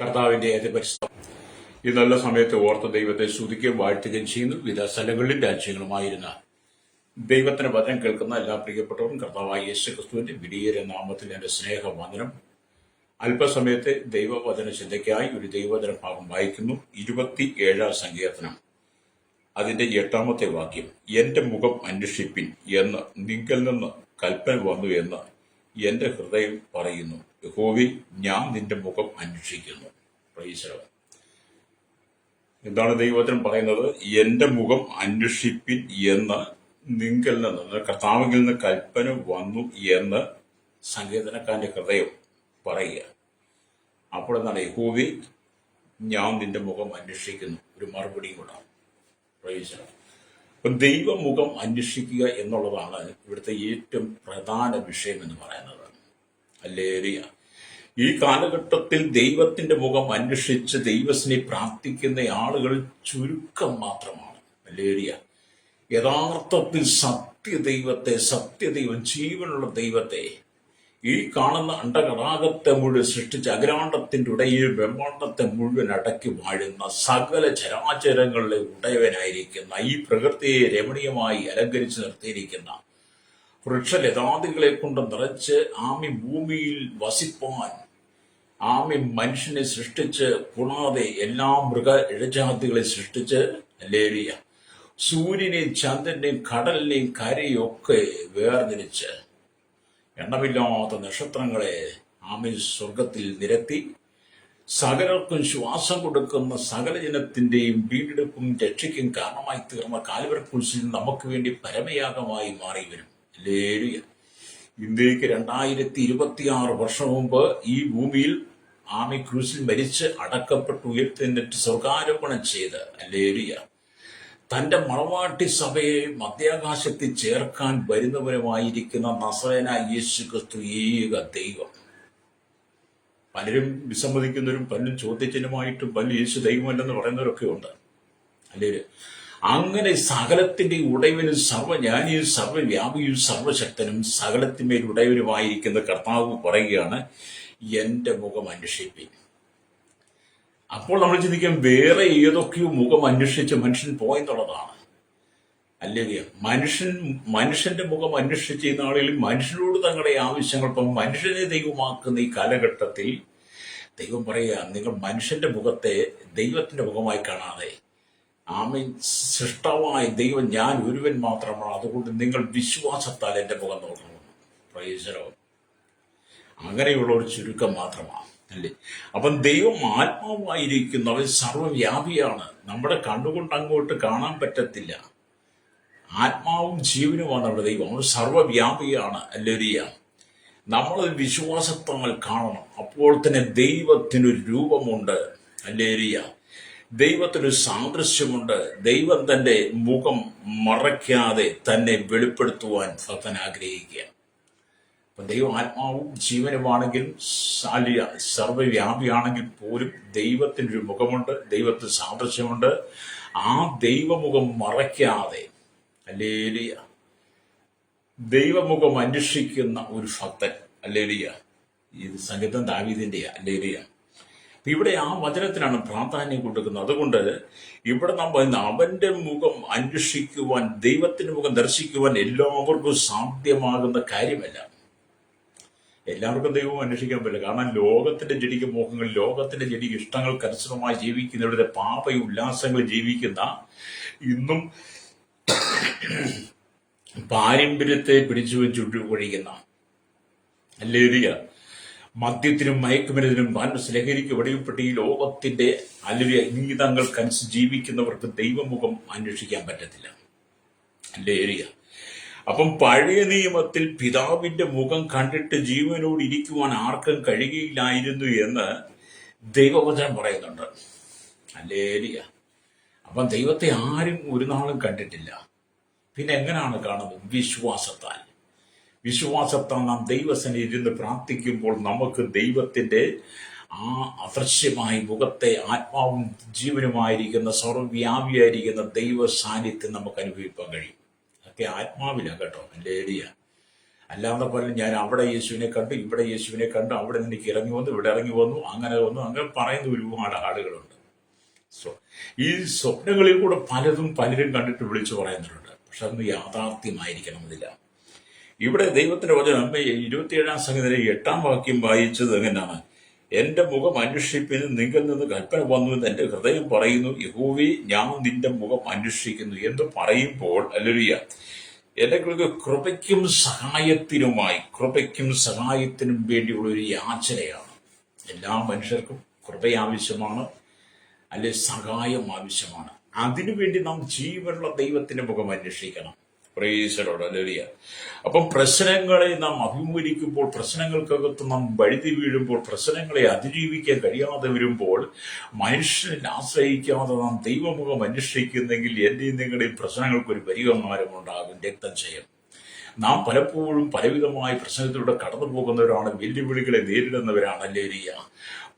കർത്താവിന്റെ അതിപരിസ്ഥം ഈ നല്ല സമയത്ത് ഓർത്ത ദൈവത്തെ സ്തുതിക്കുകയും വാഴ്ത്തുകയും ചെയ്യുന്നു. വിവിധ സ്ഥലങ്ങളിലും രാജ്യങ്ങളുമായിരുന്ന ദൈവത്തിന്റെ വചനം കേൾക്കുന്ന എല്ലാ പ്രിയപ്പെട്ടവരും കർത്താവായ യേശുക്രിസ്തുവിന്റെ വിടിയേറിയ നാമത്തിൽ എന്റെ സ്നേഹവന്ദനം. അല്പസമയത്തെ ദൈവവചന ചിന്തയ്ക്കായി ഒരു ദൈവവചന ഭാഗം വായിക്കുന്നു. 27-ാം സങ്കീർത്തനം അതിന്റെ 8-ാമത്തെ വാക്യം. എന്റെ മുഖം അന്വേഷിപ്പിൻ എന്ന് നിങ്കൽ നിന്ന് കൽപ്പന വന്നു എന്ന് എന്റെ ഹൃദയം പറയുന്നു. യഹോവേ, ഞാൻ നിന്റെ മുഖം അന്വേഷിക്കുന്നു. Praise the Lord. എന്താണ് ദൈവവചനം പറയുന്നത്? എന്റെ മുഖം അന്വേഷിപ്പിൻ എന്ന് നിങ്കൽ നിന്ന്, കർത്താവിൽ നിന്ന് കൽപ്പന വന്നു എന്ന് സങ്കീർത്തനക്കാരന്റെ ഹൃദയം പറയുക. അപ്പോൾ എന്താണ്? യഹോവേ, ഞാൻ നിന്റെ മുഖം അന്വേഷിക്കുന്നു. ഒരു മറുപടിയും കൂടെ. Praise the Lord. അപ്പം ദൈവമുഖം അന്വേഷിക്കുക എന്നുള്ളതാണ് ഇവിടുത്തെ ഏറ്റവും പ്രധാന വിഷയം എന്ന് പറയുന്നത്. ഹല്ലേലൂയ. ഈ കാലഘട്ടത്തിൽ ദൈവത്തിന്റെ മുഖം അന്വേഷിച്ച് ദൈവത്തിനെ പ്രാർത്ഥിക്കുന്ന ആളുകൾ ചുരുക്കം മാത്രമാണ്. ഹല്ലേലൂയ. യഥാർത്ഥത്തിൽ സത്യദൈവം, ജീവനുള്ള ദൈവത്തെ, ഈ കാണുന്ന അണ്ടകടാകത്തെ മുഴുവൻ സൃഷ്ടിച്ച് അഖിലാണ്ടത്തിന്റെ ഉടയിൽ ബ്രഹ്മാണ്ടത്തെ മുഴുവൻ അടക്കി വാഴുന്ന സകല ചരാചരങ്ങളുടെ ഉടയവനായിരിക്കുന്ന, ഈ പ്രകൃതിയെ രമണീയമായി അലങ്കരിച്ച് നിർത്തിയിരിക്കുന്ന, വൃക്ഷലതാദികളെ കൊണ്ട് നിറച്ച് ആമി ഭൂമിയിൽ വസിപ്പാൻ ആമി മനുഷ്യനെ സൃഷ്ടിച്ച്, കൂടാതെ എല്ലാ മൃഗ ഇഴജാതികളെ സൃഷ്ടിച്ച്, ഹല്ലേലൂയ, സൂര്യനെയും ചന്ദ്രനെയും കടലിനെയും കരയും ഒക്കെ വേർതിരിച്ച് എണ്ണമില്ലാത്ത നക്ഷത്രങ്ങളെ ആമി സ്വർഗത്തിൽ നിരത്തി, സകലർക്കും ശ്വാസം കൊടുക്കുന്ന സകല ജനത്തിന്റെയും വീണ്ടെടുപ്പും രക്ഷയ്ക്കും കാരണമായി തീർന്ന കാൽവരി ക്രൂശിൽ നമുക്ക് വേണ്ടി പരമയാഗമായി മാറി വരും. ഹല്ലേലൂയ. ഇന്ത്യക്ക് 2026 വർഷം മുമ്പ് ഈ ഭൂമിയിൽ ആമി ക്രൂശിൽ മരിച്ച് അടക്കപ്പെട്ട് ഉയർത്തെന്നിട്ട് സ്വർഗാരോപണം ചെയ്ത്, ഹല്ലേലൂയ, തന്റെ മണവാട്ടി സഭയെ മധ്യാകാശത്തിൽ ചേർക്കാൻ വരുന്നവരുമായിരിക്കുന്ന നസറേയനായ യേശുക്രിസ്തു ഏക ദൈവം. പലരും വിസമ്മതിക്കുന്നവരും പലരും ചോദ്യചിഹ്നമായിട്ടും പലരും യേശു ദൈവമല്ലെന്ന് പറയുന്നവരൊക്കെ ഉണ്ട്. ഹല്ലേലൂയ. അങ്ങനെ സകലത്തിന്റെ ഉടയവനും സർവ്വജ്ഞാനിയും സർവ്വവ്യാപിയും സർവശക്തനും സകലത്തിന്മേൽ ഉടയവനുമായിരിക്കുന്ന കർത്താവ് പറയുകയാണ്, എന്റെ മുഖം അന്വേഷിപ്പിൻ. അപ്പോൾ നമ്മൾ ചിന്തിക്കാം, വേറെ ഏതൊക്കെയോ മുഖം അന്വേഷിച്ച് മനുഷ്യൻ പോയെന്നുള്ളതാണ്. അല്ലെങ്കിൽ മനുഷ്യന്റെ മുഖം അന്വേഷിച്ച് ചെയ്യുന്ന ആളുകളിൽ മനുഷ്യനോട് തങ്ങളുടെ ആവശ്യങ്ങൾ, ഇപ്പം മനുഷ്യനെ ദൈവമാക്കുന്ന ഈ കാലഘട്ടത്തിൽ ദൈവം പറയുക, നിങ്ങൾ മനുഷ്യന്റെ മുഖത്തെ ദൈവത്തിന്റെ മുഖമായി കാണാതെ ആമേൻ, സൃഷ്ടാവായ ദൈവം ഞാൻ ഒരുവൻ മാത്രമാണ്, അതുകൊണ്ട് നിങ്ങൾ വിശ്വാസത്താൽ എന്റെ മുഖം നോക്കണം. Praise the Lord. അങ്ങനെയുള്ള ഒരു ചുരുക്കം മാത്രമാണ്, അല്ലേ? അപ്പം ദൈവം ആത്മാവായിരിക്കുന്നവൻ സർവ്വവ്യാപിയാണ്. നമ്മുടെ കണ്ണുകൊണ്ട് അങ്ങോട്ട് കാണാൻ പറ്റത്തില്ല. ആത്മാവും ജീവനുമാണ് നമ്മുടെ ദൈവം. അവൻ സർവ്വവ്യാപിയാണ്. ഹല്ലേലൂയ. നമ്മളത് വിശ്വാസത്താൽ കാണണം. അപ്പോൾ തന്നെ ദൈവത്തിനൊരു രൂപമുണ്ട്. ഹല്ലേലൂയ. ദൈവത്തിനൊരു സാദൃശ്യമുണ്ട്. ദൈവം തന്റെ മുഖം മറയ്ക്കാതെ തന്നെ വെളിപ്പെടുത്തുവാൻ ഭക്തൻ ആഗ്രഹിക്കുക. അപ്പൊ ദൈവം ആത്മാവും ജീവനുമാണെങ്കിലും സർവ്വവ്യാപിയാണെങ്കിൽ പോലും ദൈവത്തിനൊരു മുഖമുണ്ട്, ദൈവത്തിന് സാദൃശ്യമുണ്ട്. ആ ദൈവമുഖം മറയ്ക്കാതെ, ഹല്ലേലൂയ, ദൈവമുഖം അന്വേഷിക്കുന്ന ഒരു ഭക്തൻ, ഹല്ലേലൂയ. ഇത് സംഗീതം ദാവീദിന്റെയാ, ഹല്ലേലൂയ. ഇവിടെ ആ വചനത്തിനാണ് പ്രാധാന്യം കൊടുക്കുന്നത്. അതുകൊണ്ട് ഇവിടെ നാം പറയുന്ന അവന്റെ മുഖം അന്വേഷിക്കുവാൻ, ദൈവത്തിന്റെ മുഖം ദർശിക്കുവാൻ എല്ലാവർക്കും സാധ്യമാകുന്ന കാര്യമല്ല. എല്ലാവർക്കും ദൈവം അന്വേഷിക്കാൻ പറ്റില്ല. കാരണം ലോകത്തിന്റെ ജടിക മോഹങ്ങൾ, ലോകത്തിന്റെ ജടിക ഇഷ്ടങ്ങൾക്ക് അനുസൃതമായി ജീവിക്കുന്നവരുടെ പാപ ഉല്ലാസങ്ങൾ ജീവിക്കുന്ന, ഇന്നും പാരമ്പര്യത്തെ പിടിച്ചു വെച്ച് ഒഴിക്കുന്ന, ഹല്ലേലൂയ, മദ്യത്തിനും മയക്കുമരുന്നിനും മാനസിക ലഹരിക്ക് വെടിയപ്പെട്ട ഈ ലോകത്തിന്റെ ഹല്ലേലൂയ ഇംഗിതങ്ങൾക്കനുസരിച്ച് ജീവിക്കുന്നവർക്ക് ദൈവമുഖം അന്വേഷിക്കാൻ പറ്റത്തില്ല. ഹല്ലേലൂയ. അപ്പം പഴയ നിയമത്തിൽ പിതാവിന്റെ മുഖം കണ്ടിട്ട് ജീവനോട് ഇരിക്കുവാൻ ആർക്കും കഴിയുകയില്ലായിരുന്നു എന്ന് ദൈവവചനം പറയുന്നുണ്ട്. ഹല്ലേലൂയ. അപ്പം ദൈവത്തെ ആരും ഒരു നാളും കണ്ടിട്ടില്ല. പിന്നെ എങ്ങനെയാണ് കാണുന്നത്? വിശ്വാസത്താൽ നാം ദൈവസന്നിധിയിൽ ഇരുന്ന് പ്രാർത്ഥിക്കുമ്പോൾ നമുക്ക് ദൈവത്തിന്റെ ആ അദൃശ്യമായ മുഖത്തെ, ആത്മാവും ജീവനുമായിരിക്കുന്ന സർവ്വവ്യാപിയായിരിക്കുന്ന ദൈവ സാന്നിധ്യം നമുക്ക് അനുഭവിക്കാൻ കഴിയും. ഒക്കെ ആത്മാവിലാണ് കേട്ടോ. ഹല്ലേലൂയ. അല്ലാതെ പോലെ ഞാൻ അവിടെ യേശുവിനെ കണ്ടു, ഇവിടെ യേശുവിനെ കണ്ടു, അവിടെ നിനക്ക് ഇറങ്ങി വന്നു, ഇവിടെ ഇറങ്ങി വന്നു, അങ്ങനെ വന്നു, അങ്ങനെ പറയുന്ന ഒരുപാട് ആളുകളുണ്ട്. സോ ഈ സ്വപ്നങ്ങളിൽ കൂടെ പലതും പലരും കണ്ടിട്ട് വിളിച്ചു പറയുന്നുണ്ട്. പക്ഷെ അതൊന്നും യാഥാർത്ഥ്യമായിരിക്കണമെന്നില്ല. ഇവിടെ ദൈവത്തിന്റെ വചനം 27-ാം സംഗീതത്തിലെ 8-ാം വാക്യം വായിച്ചത് എങ്ങനെയാണ്? എന്റെ മുഖം അന്വേഷിപ്പിന് നിങ്ങൾ നിന്ന് കൽപ്പന വന്നു എന്ന് എന്റെ ഹൃദയം പറയുന്നു. യഹോവേ, ഞാൻ നിന്റെ മുഖം അന്വേഷിക്കുന്നു എന്ന് പറയുമ്പോൾ, ഹല്ലേലൂയ, എന്റെ കൃപയ്ക്കും സഹായത്തിനും വേണ്ടിയുള്ള ഒരു യാചനയാണ്. എല്ലാ മനുഷ്യർക്കും കൃപ ആവശ്യമാണ്, അല്ലെ സഹായം ആവശ്യമാണ്. അതിനുവേണ്ടി നാം ജീവനുള്ള ദൈവത്തിന്റെ മുഖം അന്വേഷിക്കണം. പ്രൈസലോട്, ഹല്ലേലൂയ. അപ്പം പ്രശ്നങ്ങളെ നാം അഭിമുഖീകരിക്കുമ്പോൾ, പ്രശ്നങ്ങൾക്കകത്ത് നാം വഴുതി വീഴുമ്പോൾ, പ്രശ്നങ്ങളെ അതിജീവിക്കാൻ കഴിയാതെ വരുമ്പോൾ, മനുഷ്യനെ ആശ്രയിക്കാതെ നാം ദൈവമുഖം അന്വേഷിക്കുന്നെങ്കിൽ എന്റെയും നിങ്ങളുടെയും പ്രശ്നങ്ങൾക്കൊരു പരിഹാരം ഉണ്ടാകും. രക്തം ചെയ്യും. നാം പലപ്പോഴും പലവിധമായ പ്രശ്നത്തിലൂടെ കടന്നു പോകുന്നവരാണ്, വെല്ലുവിളികളെ നേരിടുന്നവരാണ്. ഹല്ലേലൂയ.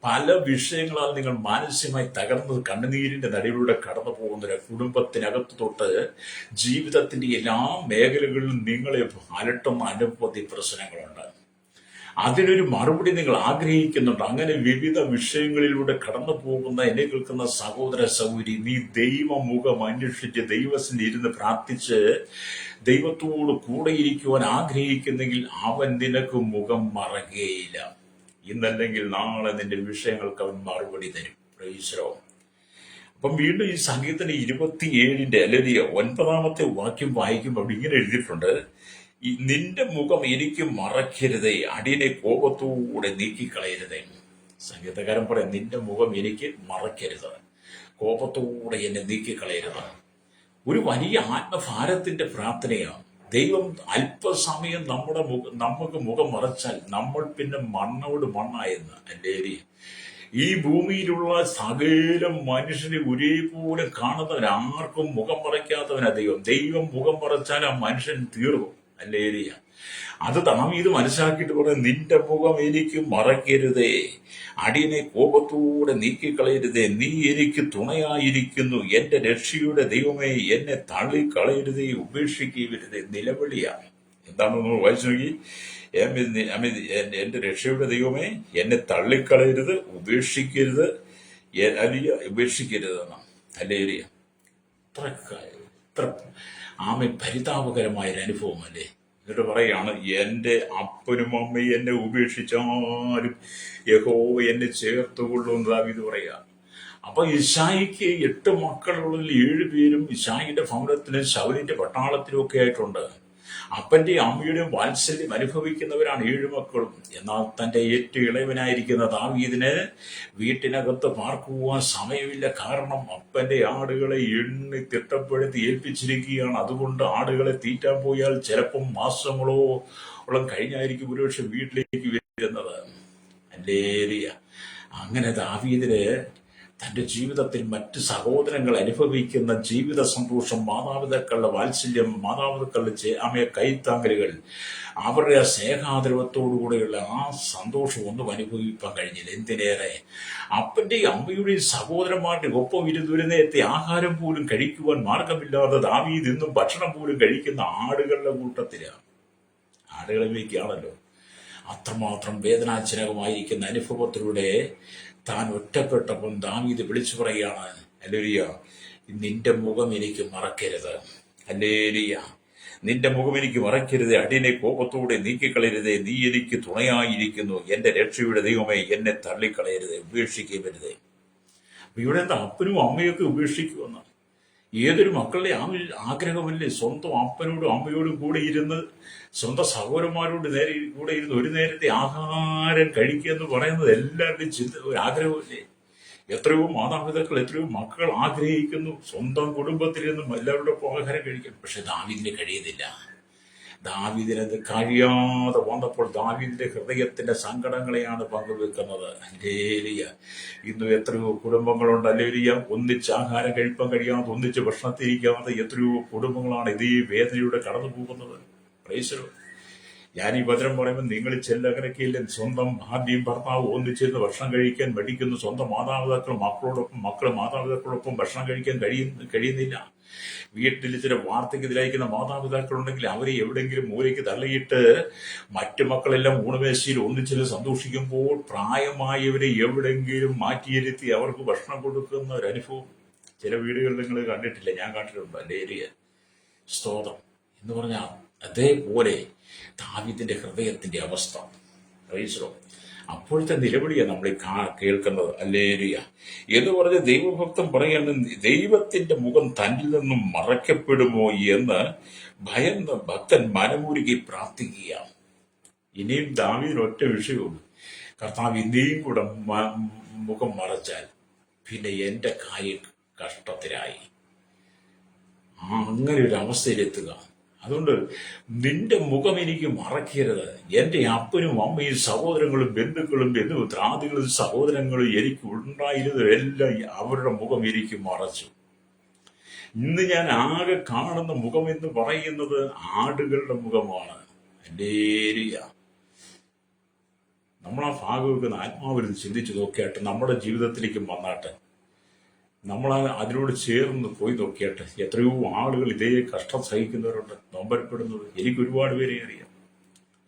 പല വിഷയങ്ങളാൽ നിങ്ങൾ മാനസികമായി തകർന്നത് കണ്ണുനീരിന്റെ നടുവിലൂടെ കടന്നു പോകുന്നവരെ, കുടുംബത്തിനകത്ത് തൊട്ട് ജീവിതത്തിന്റെ എല്ലാ മേഖലകളിലും നിങ്ങളെ അലട്ടുന്ന അനവധി പ്രശ്നങ്ങളുണ്ട്. അതിനൊരു മറുപടി നിങ്ങൾ ആഗ്രഹിക്കുന്നുണ്ട്. അങ്ങനെ വിവിധ വിഷയങ്ങളിലൂടെ കടന്നു പോകുന്ന എന്നെ കേൾക്കുന്ന സഹോദര സഹോദരി, നീ ദൈവമുഖം അന്വേഷിച്ച് ദൈവത്തിൽ ഇരുന്ന് പ്രാർത്ഥിച്ച് ദൈവത്തോട് കൂടെയിരിക്കുവാൻ ആഗ്രഹിക്കുന്നെങ്കിൽ അവൻ നിനക്ക് മുഖം മറക്കുകയില്ല. ഇന്നല്ലെങ്കിൽ നാളെ നിന്റെ വിഷയങ്ങൾക്ക് അവൻ മറുപടി തരും. Praise the Lord. അപ്പം വീണ്ടും ഈ സംഗീതത്തിന്റെ 27-ന്റെ അല്ലെങ്കിൽ 9-ാമത്തെ വാക്യം വായിക്കുമ്പോൾ അവിടെ ഇങ്ങനെ എഴുതിയിട്ടുണ്ട്, നിന്റെ മുഖം എനിക്ക് മറക്കരുതേ, അടിയനെ കോപത്തോടെ നീക്കിക്കളയരുതേ. സംഗീതകാരൻ പറയാം, നിന്റെ മുഖം എനിക്ക് മറക്കരുത്, കോപത്തോടെ എന്നെ നീക്കിക്കളയരുത്. ഒരു വലിയ ആത്മഭാരത്തിന്റെ പ്രാർത്ഥനയാണ്. ദൈവം അല്പസമയം നമുക്ക് മുഖം മറച്ചാൽ നമ്മൾ പിന്നെ മണ്ണോട് മണ്ണായെന്ന്. അല്ലേരി, ഈ ഭൂമിയിലുള്ള സകല മനുഷ്യനെ ഒരേപോലെ കാണുന്നവൻ, ആർക്കും മുഖം മറയ്ക്കാത്തവനാ ദൈവം മുഖം മറച്ചാൽ ആ മനുഷ്യൻ തീർന്നു. ഹല്ലേലൂയ. അത് ദാവീദ് മനസ്സിലാക്കിയിട്ട് പറയാം, നിന്റെ മുഖം എനിക്ക് മറക്കരുതേ, അടിയനെ കോപത്തോടെ നീക്കിക്കളയരുതേ, നീ എനിക്ക് തുണയായിരിക്കുന്നു, എന്റെ രക്ഷയുടെ ദൈവമേ, എന്നെ തള്ളിക്കളയരുതേ, ഉപേക്ഷിക്കരുതേ. നിലവിളിയാണ്. എന്താണെന്ന് വായിച്ചു നോക്കി. എന്റെ രക്ഷയുടെ ദൈവമേ, എന്നെ തള്ളിക്കളയരുത്, ഉപേക്ഷിക്കരുത്, ഉപേക്ഷിക്കരുതെന്നാണ്. ഹല്ലേലൂയ. ഇത്ര പരിതാപകരമായൊരു അനുഭവം അല്ലേ. എന്നിട്ട് പറയാണ്, എന്റെ അപ്പനും അമ്മയും എന്നെ ഉപേക്ഷിച്ചാലും യഹോവ എന്നെ ചേർത്തുകൊള്ളുമെന്ന് ദാവീദ് പറയാ. അപ്പൊ ഇശായിക്ക് 8 മക്കളുള്ളിൽ 7 പേരും ഇശായിയുടെ ഭവനത്തിലും ശൗലിന്റെ പട്ടാളത്തിലും ഒക്കെ ആയിട്ടുണ്ട്. അപ്പന്റെയും അമ്മയുടെയും വാത്സല്യം അനുഭവിക്കുന്നവരാണ് 7 മക്കളും. എന്നാൽ തന്റെ ഏറ്റവും ഇളയവനായിരിക്കുന്ന ദാവീദിന് വീട്ടിനകത്ത് പാർക്കുവാൻ സമയമില്ല. കാരണം അപ്പന്റെ ആടുകളെ എണ്ണി തിട്ടപ്പെടുത്തി ഏൽപ്പിച്ചിരിക്കുകയാണ്. അതുകൊണ്ട് ആടുകളെ തീറ്റാൻ പോയാൽ ചിലപ്പം മാസങ്ങളോളം കഴിഞ്ഞായിരിക്കും ഒരുപക്ഷെ വീട്ടിലേക്ക് വരുന്നത്. ഹല്ലേലൂയ. അങ്ങനെ ദാവീദിന് തന്റെ ജീവിതത്തിൽ മറ്റ് സഹോദരങ്ങൾ അനുഭവിക്കുന്ന ജീവിത സന്തോഷം, മാതാപിതാക്കളുടെ വാത്സല്യം, മാതാപിതാക്കളുടെ കൈത്താങ്ങലുകൾ, അവരുടെ സ്നേഹാദരവത്തോടുകൂടെയുള്ള ആ സന്തോഷം ഒന്നും അനുഭവിക്കാൻ കഴിഞ്ഞില്ല. എന്തിനേറെ, അപ്പന്റെയും അമ്മയുടെയും സഹോദരന്മാരുടെയും ഒപ്പം ഒരു നേരത്തെ ആഹാരം പോലും കഴിക്കുവാൻ മാർഗമില്ലാതെ ദാവീദ് ഇന്നും ഭക്ഷണം പോലും കഴിക്കുന്ന ആടുകളുടെ കൂട്ടത്തിലാണ്. ആടുകളിലേക്കാണല്ലോ. അത്രമാത്രം വേദനാജനകമായിരിക്കുന്ന അനുഭവത്തിലൂടെ താൻ ഒറ്റപ്പെട്ടപ്പോൾ ദാവീദ് വിളിച്ചു പറയുകയാണ്, ഹല്ലേലൂയ, നിന്റെ മുഖം എനിക്ക് മറക്കരുത്. ഹല്ലേലൂയ. നിന്റെ മുഖം എനിക്ക് മറക്കരുത്, അടിയനെ കോപത്തോടെ നീക്കിക്കളയരുതേ, നീ എനിക്ക് തുണയായിരിക്കുന്നു, എന്റെ രക്ഷയുടെ ദൈവമേ, എന്നെ തള്ളിക്കളയരുതേ, ഉപേക്ഷിക്കരുതേ. അപ്പൊ ഇവിടെ എന്താ, അപ്പനും അമ്മയൊക്കെ ഉപേക്ഷിക്കുമെന്ന് ഏതൊരു മക്കളുടെ ആഗ്രഹമല്ലേ? സ്വന്തം അപ്പനോടും അമ്മയോടും കൂടെ ഇരുന്ന്, സ്വന്തം സഹോദരന്മാരോട് കൂടെ ഇരുന്ന് ഒരു നേരത്തെ ആഹാരം കഴിക്കുക എന്ന് പറയുന്നത് എല്ലാവരുടെയും ഒരു ആഗ്രഹമല്ലേ? എത്രയോ മാതാപിതാക്കൾ, എത്രയോ മക്കൾ ആഗ്രഹിക്കുന്നു സ്വന്തം കുടുംബത്തിൽ നിന്നും എല്ലാവരോടൊപ്പം ആഹാരം കഴിക്കാൻ. പക്ഷെ ദാവീദിന് കഴിയുന്നില്ല. ദാവീദിനത് കഴിയാതെ വന്നപ്പോൾ ദാവീദിന്റെ ഹൃദയത്തിന്റെ സങ്കടങ്ങളെയാണ് പങ്കുവെക്കുന്നത്. ഹല്ലേലൂയ. ഇന്നും എത്രയോ കുടുംബങ്ങളുണ്ട്, ഹല്ലേലൂയ, ഒന്നിച്ച് ആഹാരം കഴിപ്പാൻ കഴിയാതെ, ഒന്നിച്ച് ഭക്ഷണത്തിരിക്കാതെ എത്രയോ കുടുംബങ്ങളാണ് ഇതേ വേദനയുടെ കടന്നു പോകുന്നത്. Praise the Lord. ഞാൻ ഈ വചനം പറയുമ്പോൾ നിങ്ങൾ ചെല്ലകരക്കയില്ല, സ്വന്തം ഭാര്യയും ഭർത്താവും ഒന്നിച്ചിരുന്ന് ഭക്ഷണം കഴിക്കാൻ മടിക്കുന്നു, സ്വന്തം മാതാപിതാക്കൾ മക്കളോടൊപ്പം, മക്കൾ മാതാപിതാക്കളോടൊപ്പം ഭക്ഷണം കഴിക്കാൻ കഴിയുന്നില്ല. വീട്ടിൽ ചില വാർദ്ധക്യത്തിലയക്കുന്ന മാതാപിതാക്കളുണ്ടെങ്കിൽ അവരെ എവിടെയെങ്കിലും മൂലയ്ക്ക് തള്ളിയിട്ട് മറ്റു മക്കളെല്ലാം ഊണമേശയിൽ ഒന്നിച്ചിരുന്ന് സന്തോഷിക്കുമ്പോൾ പ്രായമായവരെ എവിടെയെങ്കിലും മാറ്റിയിരുത്തി അവർക്ക് ഭക്ഷണം കൊടുക്കുന്ന ഒരു അനുഭവം ചില വീടുകളിൽ നിങ്ങൾ കണ്ടിട്ടില്ല, ഞാൻ കണ്ടിട്ടുണ്ട് എൻ്റെ ഏരിയ. സ്തോത്രം എന്ന് പറഞ്ഞാൽ അതേപോലെ ദാവീദിന്റെ ഹൃദയത്തിന്റെ അവസ്ഥ. പ്രൈസ്. അപ്പോഴത്തെ നിലവിളിയാണ് നമ്മൾ കേൾക്കുന്നത്. ഹല്ലേലൂയ എന്ന് പറഞ്ഞ് ദൈവഭക്തൻ പറയുന്നത്, ദൈവത്തിന്റെ മുഖം തന്നിൽ നിന്നും മറയ്ക്കപ്പെടുമോ എന്ന് ഭയന്ന് ഭക്തൻ മനമുരുകി പ്രാർത്ഥിക്കുക. ഇനിയും ദാവീദിന് ഒറ്റ വിഷയമുള്ളൂ, കർത്താവ് ഇനിയും കൂടെ മുഖം മറച്ചാൽ പിന്നെ എന്റെ കാര്യം കഷ്ടത്തിലായി. അങ്ങനെ ഒരു അവസ്ഥയിലെത്തുക. അതുകൊണ്ട് നിന്റെ മുഖം എനിക്ക് മറക്കരുത്. എന്റെ അപ്പനും അമ്മയും സഹോദരങ്ങളും ബന്ധുക്കളും ത്രാദികളും സഹോദരങ്ങളും എനിക്ക് ഉണ്ടായിരുന്നതെല്ലാം അവരുടെ മുഖം എനിക്ക് മറച്ചു. ഇന്ന് ഞാൻ ആകെ കാണുന്ന മുഖം എന്ന് പറയുന്നത് ആടുകളുടെ മുഖമാണ്. ഹല്ലേലൂയ. നമ്മൾ ആ ഭാഗമൊക്കെ ആത്മാവിരുന്ന് ചിന്തിച്ചു നോക്കിയാട്ട് നമ്മുടെ ജീവിതത്തിലേക്കും വന്നാട്ട് നമ്മൾ അതിനോട് ചേർന്ന് പോയി നോക്കിയാട്ട് എത്രയോ ആളുകൾ ഇതേ കഷ്ടം സഹിക്കുന്നവരുണ്ട്, നൊമ്പരപ്പെടുന്നത്. എനിക്ക് ഒരുപാട് പേരെ അറിയാം.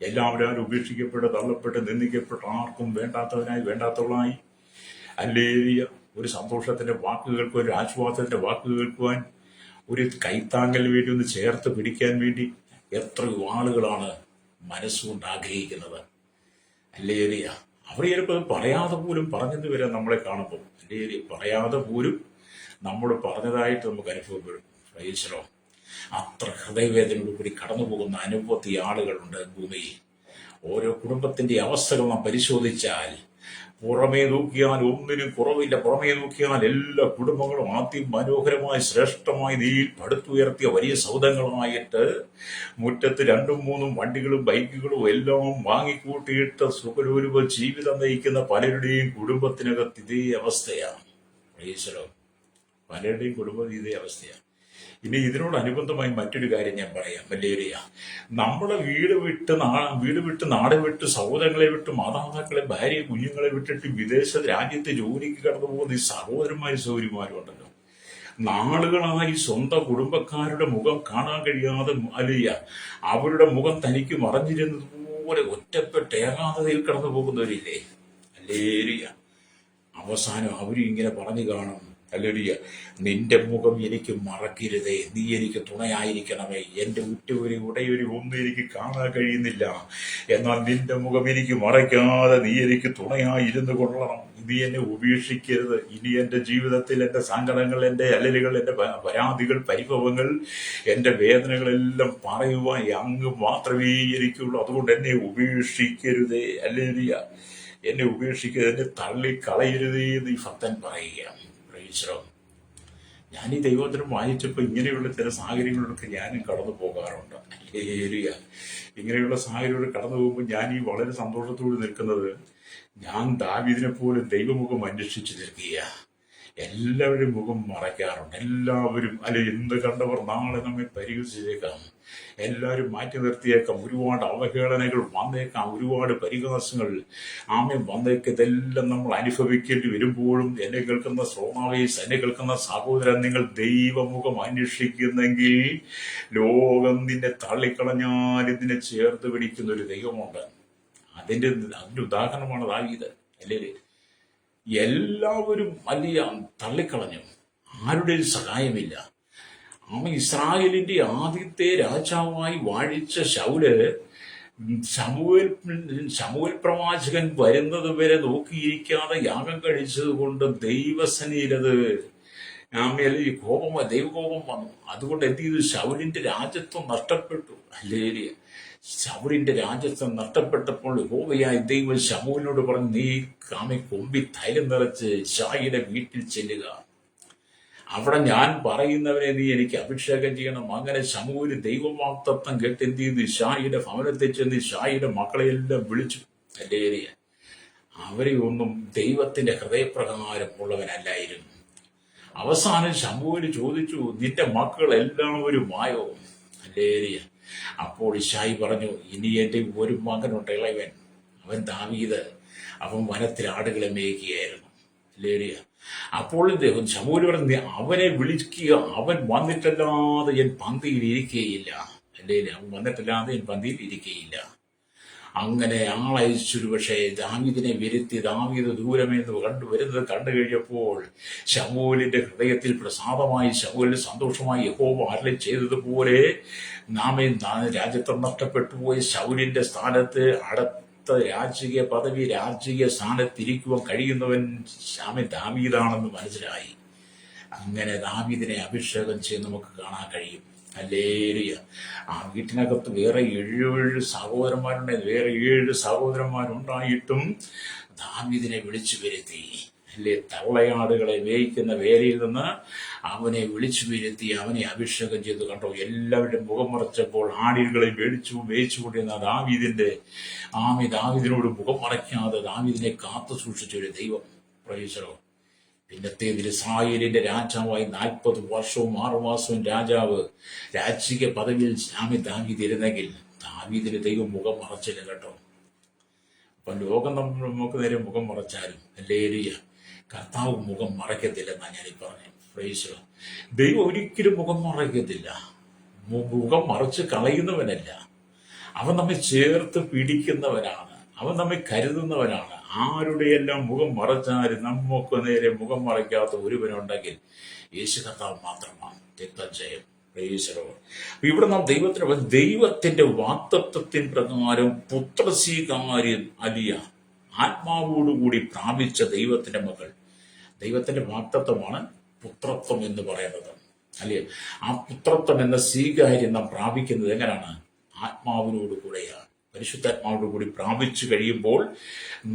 എല്ലാവരും ഉപേക്ഷിക്കപ്പെട്ട്, തള്ളപ്പെട്ട്, നിന്ദിക്കപ്പെട്ട്, ആർക്കും വേണ്ടാത്തവനായി വേണ്ടാത്തവളായി. ഹല്ലേലൂയ. ഒരു സന്തോഷത്തിന്റെ വാക്ക് കേൾക്കുവാൻ, ഒരു ആശ്വാസത്തിന്റെ വാക്ക് കേൾക്കുവാൻ, ഒരു കൈത്താങ്ങലിന് വേണ്ടി ഒന്ന് ചേർത്ത് പിടിക്കാൻ വേണ്ടി എത്രയോ ആളുകളാണ് മനസ്സുകൊണ്ട് ആഗ്രഹിക്കുന്നത്. ഹല്ലേലൂയ. അവർ ചിലപ്പോൾ പറയാതെ പോലും പറഞ്ഞെന്ന് വരെ നമ്മളെ കാണുമ്പോൾ, അല്ലെങ്കിൽ പറയാതെ പോലും നമ്മൾ പറഞ്ഞതായിട്ട് നമുക്ക് അനുഭവപ്പെടും. പ്രൈസ്. അത്ര ഹൃദയവേദനയോടുകൂടി കടന്നു പോകുന്ന അനുഭവത്തി ആളുകളുണ്ട് ഭൂമിയിൽ. ഓരോ കുടുംബത്തിന്റെ അവസ്ഥകൾ നാം പരിശോധിച്ചാൽ പുറമേ നോക്കിയാൽ ഒന്നിനും കുറവില്ല. പുറമേ നോക്കിയാൽ എല്ലാ കുടുംബങ്ങളും അതിമനോഹരമായി ശ്രേഷ്ഠമായി നീയിൽ പടുത്തുയർത്തിയ വലിയ സൗധങ്ങളായിട്ട് മുറ്റത്ത് 2-3 വണ്ടികളും ബൈക്കുകളും എല്ലാം വാങ്ങിക്കൂട്ടിയിട്ട് സുഖരൂപ ജീവിതം നയിക്കുന്ന പലരുടെയും കുടുംബത്തിനകത്ത് ഇതേ അവസ്ഥയാണ്. പലരുടെയും കുടുംബം ഇതേ അവസ്ഥയാണ്. ഇനി ഇതിനോടനുബന്ധമായി മറ്റൊരു കാര്യം ഞാൻ പറയാം. ഹല്ലേലൂയ. നമ്മളെ വീട് വിട്ട് നാട് വിട്ട് സഹോദരങ്ങളെ വിട്ട് മാതാപിതാക്കളെ ഭാര്യ കുഞ്ഞുങ്ങളെ വിട്ടിട്ട് വിദേശ രാജ്യത്തെ ജോലിക്ക് കടന്നു പോകുന്ന ഈ സഹോദരന്മാരും സൗകര്യമാരും ഉണ്ടല്ലോ, നാളുകളായി സ്വന്തം കുടുംബക്കാരുടെ മുഖം കാണാൻ കഴിയാതെ അവരുടെ മുഖം തനിക്ക് മറഞ്ഞിരുന്നതുപോലെ ഒറ്റപ്പെട്ട ഏകാന്തതയിൽ കടന്നു പോകുന്നവരില്ലേ. ഹല്ലേലൂയ. അവസാനം അവരും ഇങ്ങനെ പറഞ്ഞു കാണും, ഹല്ലേലൂയ, നിന്റെ മുഖം എനിക്ക് മറക്കരുതേ, നീ എനിക്ക് തുണയായിരിക്കണമേ. എന്റെ ഉറ്റവരും ഉടയവരും ഒന്നും എനിക്ക് കാണാൻ കഴിയുന്നില്ല, എന്നാൽ നിന്റെ മുഖം എനിക്ക് മറയ്ക്കാതെ നീ എനിക്ക് തുണയായിരുന്നു കൊള്ളണം. നീ എന്നെ ഉപേക്ഷിക്കരുത്. ഇനി എന്റെ ജീവിതത്തിൽ എന്റെ സങ്കടങ്ങൾ, എന്റെ അലലുകൾ, എന്റെ പരാതികൾ, പരിഭവങ്ങൾ, എന്റെ വേദനകളെല്ലാം പറയുവാൻ അങ്ങ് മാത്രമേ എനിക്കുള്ളൂ. അതുകൊണ്ട് എന്നെ ഉപേക്ഷിക്കരുതേ. ഹല്ലേലൂയ. എന്നെ ഉപേക്ഷിക്കരുത്, എന്നെ തള്ളിക്കളയരുതേ എന്ന് ഈ ഭക്തൻ പറയുകയാണ്. ഞാൻ ഈ ദൈവത്തിനും വായിച്ചപ്പോൾ ഇങ്ങനെയുള്ള ചില സാഹചര്യങ്ങളിലൊക്കെ ഞാനും കടന്നു പോകാറുണ്ട്. ഹല്ലേലൂയ. ഇങ്ങനെയുള്ള സാഹചര്യങ്ങൾ കടന്നു പോകുമ്പോൾ ഞാൻ ഈ വളരെ സന്തോഷത്തോടെ നിൽക്കുന്നത്, ഞാൻ ദാവീദിനെ പോലെ ദൈവമുഖം അന്വേഷിച്ച് നിൽക്കുക. എല്ലാവരും മുഖം മറയ്ക്കാറുണ്ട്. എല്ലാവരും എന്ത് കണ്ടവർ നാളെ നമ്മെ പരിഹസിച്ചേക്കാം, എല്ലാവരും മാറ്റി നിർത്തിയേക്കാം, ഒരുപാട് അവഹേളനകൾ വന്നേക്കാം, ഒരുപാട് പരിഹാസങ്ങൾ വന്നേക്കാം. ഇതെല്ലാം നമ്മൾ അനുഭവിക്കേണ്ടി വരുമ്പോഴും എന്നെ കേൾക്കുന്ന ശ്രോതാവേസ്, എന്നെ കേൾക്കുന്ന സഹോദരൻ, നിങ്ങൾ ദൈവമുഖം അന്വേഷിക്കുന്നെങ്കിൽ ലോകം നിന്നെ തള്ളിക്കളഞ്ഞാൽ ഇതിനെ ചേർത്ത് പിടിക്കുന്ന ഒരു ദൈവമുണ്ട്. അതിന്റെ ഉദാഹരണമാണ് ദാവീദ്. അല്ലേ? എല്ലാവരും തള്ളിക്കളഞ്ഞു, ആരുടെയും സഹായമില്ല. ഇസ്രായേലിന്റെ ആദ്യത്തെ രാജാവായി വാഴിച്ച ശമൂവേൽ പ്രവാചകൻ വരുന്നത് വരെ നോക്കിയിരിക്കാതെ യാഗം കഴിച്ചത് കൊണ്ട് ദൈവസന്നിധിയിലത് ദൈവകോപം വന്നു. അതുകൊണ്ട് എന്ത് ചെയ്തു? ശൗലിന്റെ രാജ്യത്വം നഷ്ടപ്പെട്ടു. ഹല്ലേലൂയ. ശമൂലിന്റെ രാജ്യത്വം നഷ്ടപ്പെട്ടപ്പോൾ യഹോവയായ ദൈവം ശമൂലിനോട് പറഞ്ഞു, നീ കൊമ്പി തൈലം നിറച്ച് യിശ്ശായിയുടെ വീട്ടിൽ ചെല്ലുക, അവിടെ ഞാൻ പറയുന്നവനെ നീ എനിക്ക് അഭിഷേകം ചെയ്യണം. അങ്ങനെ ശമൂല് ദൈവവാഗ്ദത്തം കേട്ട് എന്ത് ചെയ്തു? യിശ്ശായിയുടെ ഭവനത്തിൽ ചെന്ന് യിശ്ശായിയുടെ മക്കളെയെല്ലാം വിളിച്ചു. ഹല്ലേലൂയ. അവരെ ഒന്നും ദൈവത്തിന്റെ ഹൃദയപ്രകാരം ഉള്ളവനല്ലായിരുന്നു. അവസാനം ശമൂല് ചോദിച്ചു, നിന്റെ മക്കൾ എല്ലാവരും ആയോ? ഹല്ലേലൂയ. അപ്പോൾ ഇശായി പറഞ്ഞു, ഇനി എൻ്റെ ഒരു മകനുണ്ട്, ഇളയവൻ, അവൻ ദാവീദ്, അവൻ വനത്തിൽ ആടുകളെ മേയ്ക്കുകയായിരുന്നു. ലേലിയ. അപ്പോൾ ശമൂവേൽ പറഞ്ഞു, അവനെ വിളിക്കുക, അവൻ വന്നിട്ടല്ലാതെ എൻ പന്തിയിൽ ഇരിക്കുകയില്ല. ലേലിയ. അവൻ വന്നിട്ടല്ലാതെ എൻ പന്തിയിൽ ഇരിക്കുകയില്ല. അങ്ങനെ ആളയച്ചൊരു പക്ഷേ ദാവീദിനെ വരുത്തി. ദാവീദ് ദൂരമെന്ന് കണ്ടുവരുന്നത് കണ്ടു കഴിഞ്ഞപ്പോൾ ശമൂവേലിന്റെ ഹൃദയത്തിൽ പ്രസാദമായി, ശമൂവേലിന് സന്തോഷമായി യഹോവ അരുളി ചെയ്തതുപോലെ നാമേ രാജ്യത്വം നഷ്ടപ്പെട്ടു പോയി ശൗലിന്റെ സ്ഥാനത്ത് അടുത്ത രാജകീയ പദവി, രാജകീയ സ്ഥാനത്തിരിക്കുവാൻ കഴിയുന്നവൻ ദാവീദാണെന്ന് മനസ്സിലായി. അങ്ങനെ ദാവീദിനെ അഭിഷേകം ചെയ്ത് നമുക്ക് കാണാൻ കഴിയും. ഹല്ലേലൂയ. ആ വീട്ടിനകത്ത് വേറെ 7 സഹോദരന്മാരുണ്ടായിരുന്നു. വേറെ 7 സഹോദരന്മാരുണ്ടായിട്ടും ദാവീദിനെ വിളിച്ചു വരുത്തി. അല്ലേ, തവളയാടുകളെ മേയ്ക്കുന്ന വേലയിൽ നിന്ന് അവനെ വിളിച്ചു വരുത്തി, അവനെ അഭിഷേകം ചെയ്തു. കണ്ടോ, എല്ലാവരും മുഖം മറച്ചപ്പോൾ ആടുകളെ മേയിച്ചുകൊണ്ടിരുന്ന ദാവീദിനോട് മുഖം മറയ്ക്കാതെ ദാവീദിനെ കാത്തു സൂക്ഷിച്ചൊരു ദൈവം. പ്രൈസലോ. പിന്നത്തേതിൽ ഇസ്രായേലിന്റെ രാജാവായി 40 വർഷവും 6 മാസവും രാജകീയ പദവിയിൽ ദാവീദ് ഇരുന്നെങ്കിൽ ദാവീദിന് ദൈവം മുഖം മറച്ചില്ല കേട്ടോ. അപ്പൊ ലോകം നമുക്ക് നേരെ മുഖം മറച്ചാലും ഹല്ലേലൂയ, കർത്താവ് മുഖം മറയ്ക്കത്തില്ലെന്നാണ് ഞാനീ പറഞ്ഞത്. പ്രൈസ്. ദൈവം ഒരിക്കലും മുഖം മറയ്ക്കത്തില്ല. മുഖം മറച്ച് കളയുന്നവനല്ല, അവൻ നമ്മെ ചേർത്ത് പിടിക്കുന്നവനാണ്, അവൻ നമ്മെ കരുതുന്നവനാണ്. ആരുടെയെല്ലാം മുഖം മറച്ചാലും നമുക്ക് നേരെ മുഖം മറയ്ക്കാത്ത ഒരുവനുണ്ടെങ്കിൽ യേശു കർത്താവ് മാത്രമാണ്. രക്തജയം. ഇവിടെ നാം ദൈവത്തിന്റെ വാഗ്ദത്തത്തിൻ പ്രകാരം പുത്രസ്വീകാര്യം അലിയ ആത്മാവോടുകൂടി പ്രാപിച്ച ദൈവത്തിന്റെ മകൾ. ദൈവത്തിന്റെ വാഗ്ദത്തമാണ് പുത്രത്വം എന്ന് പറയുന്നത്. അല്ലേ, ആ പുത്രത്വം എന്ന സ്വീകാര്യം നാം പ്രാപിക്കുന്നത് എങ്ങനെയാണ്? ആത്മാവിനോട് കൂടെയാണ്. പരിശുദ്ധാത്മാവോട് കൂടി പ്രാപിച്ചു കഴിയുമ്പോൾ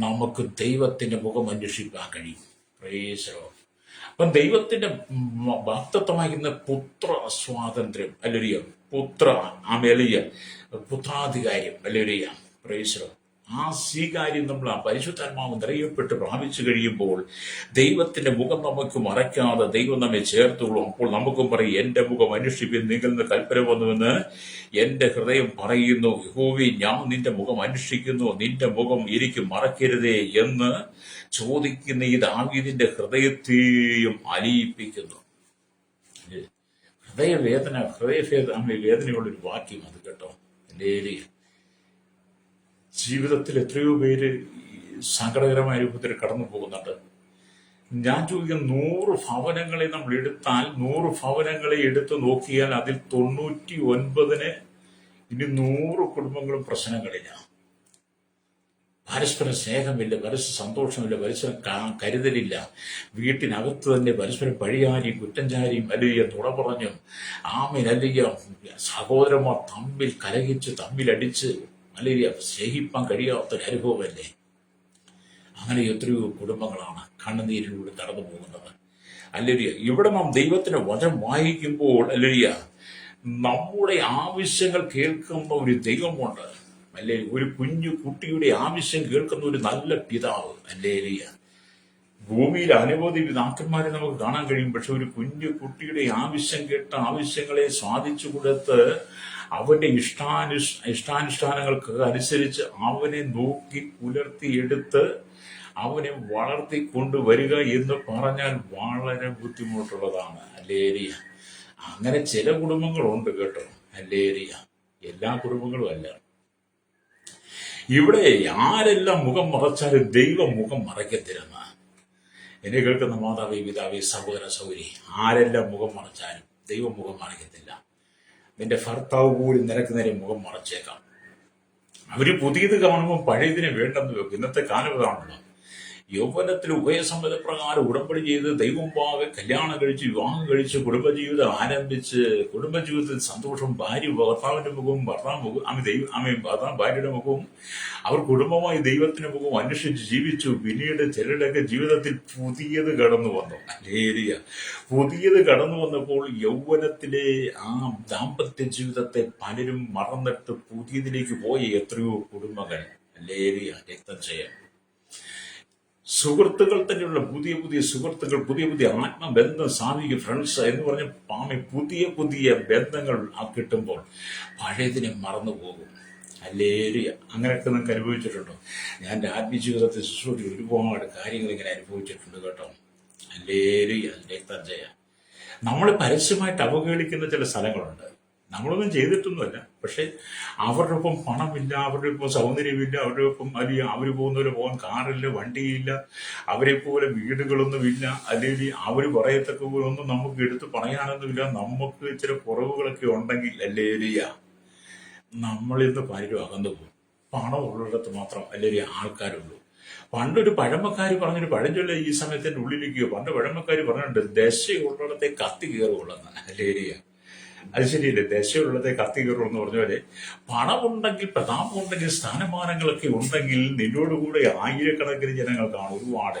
നമുക്ക് ദൈവത്തിന്റെ മുഖം അന്വേഷിക്കാൻ കഴിയും. പ്രൈസ്. അപ്പം ദൈവത്തിന്റെ വാഗ്ദത്തമായിരുന്ന പുത്ര സ്വാതന്ത്ര്യം, അല്ലേലൂയ, പുത്രാധികാരം, അല്ലേലൂയ, പ്രൈസ്. ആ സ്വീകാര്യം നമ്മൾ ആ പരിശുദ്ധാത്മാവ് നിറയപ്പെട്ട് പ്രാപിച്ചു കഴിയുമ്പോൾ ദൈവത്തിന്റെ മുഖം നമുക്ക് മറയ്ക്കാതെ ദൈവം നമ്മെ ചേർത്തുകൊള്ളും. അപ്പോൾ നമുക്കും പറയും, എന്റെ മുഖം അന്വേഷിപ്പിൻ, നിങ്ങളുടെ കൽപ്പന വന്നുവെന്ന് എന്റെ ഹൃദയം പറയുന്നു. യഹോവേ, ഞാൻ നിന്റെ മുഖം അന്വേഷിക്കുന്നു, നിന്റെ മുഖം എനിക്ക് മറക്കരുതേ എന്ന് ചോദിക്കുന്ന ഈ ദാവീദിന്റെ ഹൃദയത്തെയും അലിയിപ്പിക്കുന്നു. വേദനയുള്ളൊരു വാക്യം അത് കേട്ടോ. ഹല്ലേലൂയ. ജീവിതത്തിൽ എത്രയോ പേര് സങ്കടകരമായ രൂപത്തിൽ കടന്നു പോകുന്നുണ്ട്. ഞാൻ ചോദിക്കുന്ന 100 ഭവനങ്ങളെ നമ്മൾ എടുത്താൽ, 100 ഭവനങ്ങളെ എടുത്തു നോക്കിയാൽ അതിൽ 99 ഇനി 100 കുടുംബങ്ങളും പ്രശ്നങ്ങളില്ല. പരസ്പരം സ്നേഹമില്ല, പരസ്പരം സന്തോഷമില്ല, പരസ്പരം കരുതലില്ല. വീട്ടിനകത്ത് തന്നെ പരസ്പരം പഴിയാരിയും കുറ്റഞ്ചാരിയും അല്ലെങ്കിൽ നുണ പറഞ്ഞും അല്ലെങ്കിൽ സഹോദരന്മാർ തമ്മിൽ കലഹിച്ച് തമ്മിലടിച്ച് അല്ലെങ്കിൽ സ്നേഹിപ്പാൻ കഴിയാത്തൊരനുഭവമല്ലേ. അങ്ങനെ എത്രയോ കുടുംബങ്ങളാണ് കണ്ണുനീരിലൂടെ കടന്നു പോകുന്നത്. അല്ലെങ്കിൽ ഇവിടെ നാം ദൈവത്തിന്റെ വചനം വായിക്കുമ്പോൾ അല്ലെങ്കിൽ നമ്മുടെ ആവശ്യങ്ങൾ കേൾക്കുന്ന ഒരു ദൈവമുണ്ട്. അല്ലേ, ഒരു കുഞ്ഞു കുട്ടിയുടെ ആവശ്യം കേൾക്കുന്ന ഒരു നല്ല പിതാവ്. അല്ലേലിയ. ഭൂമിയിൽ അനവധി പിതാക്കന്മാരെ നമുക്ക് കാണാൻ കഴിയും. പക്ഷെ ഒരു കുഞ്ഞു കുട്ടിയുടെ ആവശ്യം കേട്ട ആവശ്യങ്ങളെ സാധിച്ചു കൊടുത്ത് അവന്റെ ഇഷ്ടാനുഷ്ഠാനങ്ങൾക്ക് അനുസരിച്ച് അവനെ നോക്കി പുലർത്തിയെടുത്ത് അവനെ വളർത്തിക്കൊണ്ടുവരിക എന്ന് പറഞ്ഞാൽ വളരെ ബുദ്ധിമുട്ടുള്ളതാണ്. അല്ലേരിയ. അങ്ങനെ ചില കുടുംബങ്ങളുണ്ട് കേട്ടോ. അല്ലേരിയ. എല്ലാ കുടുംബങ്ങളും അല്ല. ഇവിടെ ആരെല്ലാം മുഖം മറച്ചാലും ദൈവം മുഖം മറയ്ക്കത്തില്ലെന്ന് എന്നെ കേൾക്കുന്ന മാതാവേ, പിതാവേ, സഹോദര സൗരി, ആരെല്ലാം മുഖം മറച്ചാലും ദൈവം മുഖം മറയ്ക്കത്തില്ല. നിന്റെ ഭർത്താവ് പോലും നിനക്ക് നേരെ മുഖം മറച്ചേക്കാം. അവര് പുതിയത് കാണുമ്പോൾ പഴയതിനെ വേണ്ടെന്ന് വെക്കും. ഇന്നത്തെ കാലം കാണുന്നു. യൗവനത്തിൽ ഉഭയസമ്മതപ്രകാരം ഉടമ്പടി ചെയ്ത് ദൈവമുമ്പാകെ കല്യാണം കഴിച്ച് വിവാഹം കഴിച്ച് കുടുംബജീവിതം ആരംഭിച്ച് കുടുംബജീവിതത്തിൽ സന്തോഷം, ഭർത്താവിന്റെ മുഖവും ഭർത്താവ് ഭാര്യയുടെ മുഖവും അവർ കുടുംബമായി ദൈവത്തിന്റെ മുഖവും അന്വേഷിച്ച് ജീവിച്ചു. പിന്നീട് ചിലരുടെയൊക്കെ ജീവിതത്തിൽ പുതിയത് കടന്നു വന്നു. അല്ലേലിയ. പുതിയത് കടന്നു വന്നപ്പോൾ യൗവനത്തിലെ ആ ദാമ്പത്യ ജീവിതത്തെ പലരും മറന്നിട്ട് പുതിയതിലേക്ക് പോയ എത്രയോ കുടുംബങ്ങൾ. അല്ലേലിയ. രക്തം ചെയ്യാം. സുഹൃത്തുക്കൾ തന്നെയുള്ള പുതിയ പുതിയ സുഹൃത്തുക്കൾ, പുതിയ പുതിയ ആത്മബന്ധം, സാമൂഹിക ഫ്രണ്ട്സ് എന്ന് പറഞ്ഞ പുതിയ പുതിയ ബന്ധങ്ങൾ കിട്ടുമ്പോൾ പഴയതിനെ മറന്നു പോകും. അല്ലേലുയ. അങ്ങനെയൊക്കെ നിങ്ങൾക്ക് അനുഭവിച്ചിട്ടുണ്ടോ? ഞാൻ എൻ്റെ ആത്മീയജീവിതത്തിൽ ശുശ്രൂഷ ഒരുപാട് കാര്യങ്ങൾ ഇങ്ങനെ അനുഭവിച്ചിട്ടുണ്ട് കേട്ടോ. അല്ലേലുയ. രക്തം ജയ. നമ്മൾ പരസ്യമായിട്ട് അവഹേളിക്കുന്ന ചില സ്ഥലങ്ങളുണ്ട്. നമ്മളൊന്നും ചെയ്തിട്ടൊന്നുമല്ല, പക്ഷെ അവരുടെ ഒപ്പം പണമില്ല, അവരുടെ ഒപ്പം സൗന്ദര്യമില്ല, അവരുടെ ഒപ്പം അല്ലെങ്കിൽ അവർ പോകുന്നവരെ പോകാൻ കാറില്ല, വണ്ടിയില്ല, അവരെ പോലെ വീടുകളൊന്നുമില്ല, അല്ലെങ്കിൽ അവർ പറയത്തക്ക പോലെ ഒന്നും നമുക്ക് എടുത്ത് പറയാനൊന്നുമില്ല. നമുക്ക് ചില കുറവുകളൊക്കെ ഉണ്ടെങ്കിൽ അല്ലേലിയ നമ്മളിൽ നിന്ന് പലരും അകന്നു പോകും. പണം ഉള്ളിടത്ത് മാത്രം അല്ലെങ്കിൽ ആൾക്കാരുള്ളൂ. പണ്ടൊരു പഴമക്കാർ പറഞ്ഞൊരു പഴഞ്ചൊല്ല ഈ സമയത്തിന്റെ ഉള്ളിലേക്കോ, പണ്ട് പഴമക്കാർ പറഞ്ഞിട്ടുണ്ട്, ദശയുള്ളിടത്തെ കത്തി കയറുള്ളെന്ന്. അല്ലേലിയ. അത് ശരിയല്ലേ? ദശയുള്ളത്തെ കത്തി കയറും എന്ന് പറഞ്ഞ പോലെ പണമുണ്ടെങ്കിൽ, പ്രതാപമുണ്ടെങ്കിൽ, സ്ഥാനമാനങ്ങളൊക്കെ ഉണ്ടെങ്കിൽ നിന്നോടുകൂടെ ആയിരക്കണക്കിന് ജനങ്ങൾ കാണും. ഒരുപാട്.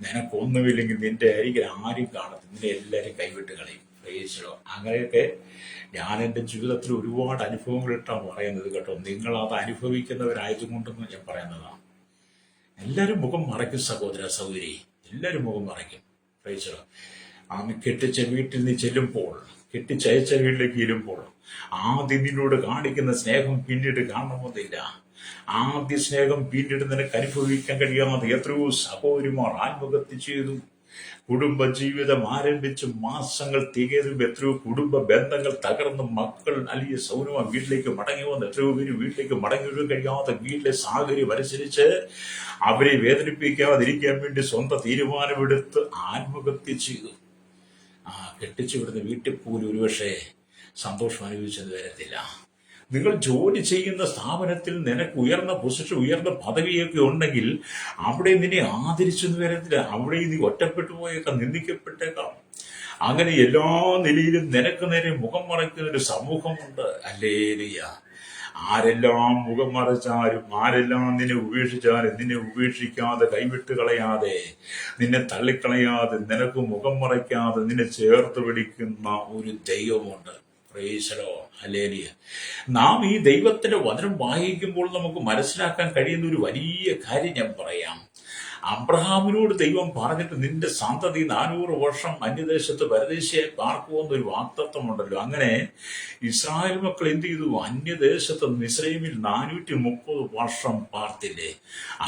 നിനക്കൊന്നുമില്ലെങ്കിൽ നിന്റെ അരികിൽ ആരും കാണത്തില്ല, നിന്നെ എല്ലാവരും കൈവിട്ട് കളയും. പ്രേക്ഷകോ, അങ്ങനെയൊക്കെ ഞാൻ എൻ്റെ ജീവിതത്തിൽ ഒരുപാട് അനുഭവങ്ങളിട്ടാണ് പറയുന്നത് കേട്ടോ. നിങ്ങൾ അത് അനുഭവിക്കുന്നവരായതുകൊണ്ടെന്ന് ഞാൻ പറയുന്നതാണ്. എല്ലാവരും മുഖം മറയ്ക്കും സഹോദര സഹോദരി, എല്ലാവരും മുഖം മറയ്ക്കും. പ്രേക്ഷകോ, കെട്ടിച്ച വീട്ടിൽ നീ ചെല്ലുമ്പോൾ, കെട്ടിച്ചയച്ച വീട്ടിലേക്ക് ഇരുമ്പോൾ ആദ്യം നിന്നോട് കാണിക്കുന്ന സ്നേഹം പിന്നീട് കാണണമെന്നില്ല. ആദ്യ സ്നേഹം പിന്നീട് നിനക്ക് അനുഭവിക്കാൻ കഴിയാതെ എത്രയോ സഹോദരിമാർ ആത്മഹത്യ ചെയ്തു. കുടുംബജീവിതം ആരംഭിച്ച് മാസങ്ങൾ തികയതും എത്രയോ കുടുംബ ബന്ധങ്ങൾ തകർന്ന് മക്കൾ അല്ലെങ്കിൽ സൗരമ വീട്ടിലേക്ക് മടങ്ങി വന്ന് എത്രയോ പേര് വീട്ടിലേക്ക് മടങ്ങി വരാൻ കഴിയാതെ വീട്ടിലെ സാഹചര്യം അനുസരിച്ച് അവരെ വേദനിപ്പിക്കാതിരിക്കാൻ വേണ്ടി സ്വന്തം തീരുമാനമെടുത്ത് ആത്മഹത്യ ചെയ്തു. കെട്ടിച്ചു വിടുന്ന വീട്ടിൽ പോലും ഒരുപക്ഷെ സന്തോഷം അനുഭവിച്ചെന്ന് വരത്തില്ല. നിങ്ങൾ ജോലി ചെയ്യുന്ന സ്ഥാപനത്തിൽ നിനക്ക് ഉയർന്ന പൊസിഷൻ, ഉയർന്ന പദവിയൊക്കെ ഉണ്ടെങ്കിൽ അവിടെ നിന്നെ ആദരിച്ചെന്ന് വരത്തില്ല. അവിടെ നീ ഒറ്റപ്പെട്ടു പോയേക്കാം, നിന്ദിക്കപ്പെട്ടേക്കാം. അങ്ങനെ എല്ലാ നിലയിലും നിനക്ക് നേരെ മുഖം മറയ്ക്കുന്ന ഒരു സമൂഹമുണ്ട്. അല്ലേലിയ. ആരെല്ലാം മുഖം മറച്ചാലും, ആരെല്ലാം നിന്നെ ഉപേക്ഷിച്ചാലും, നിന്നെ ഉപേക്ഷിക്കാതെ, കൈവിട്ട് കളയാതെ, നിന്നെ തള്ളിക്കളയാതെ, നിനക്ക് മുഖം മറയ്ക്കാതെ നിന്നെ ചേർത്ത് പിടിക്കുന്ന ഒരു ദൈവമുണ്ട്. പ്രേസലോ. ഹല്ലേലൂയ. നാം ഈ ദൈവത്തിന്റെ വചനം വായിക്കുമ്പോൾ നമുക്ക് മനസ്സിലാക്കാൻ കഴിയുന്ന ഒരു വലിയ കാര്യം ഞാൻ പറയാം. അബ്രഹാമിനോട് ദൈവം പറഞ്ഞിട്ട് നിന്റെ സന്തതി 400 വർഷം അന്യദേശത്ത് പരദേശിയായി പാർക്കുമെന്നൊരു വാഗ്ദത്തമുണ്ടല്ലോ. അങ്ങനെ ഇസ്രായേൽ മക്കൾ എന്ത് ചെയ്തു? അന്യദേശത്ത് മിസ്രൈമിൽ 430 വർഷം പാർത്തില്ലേ.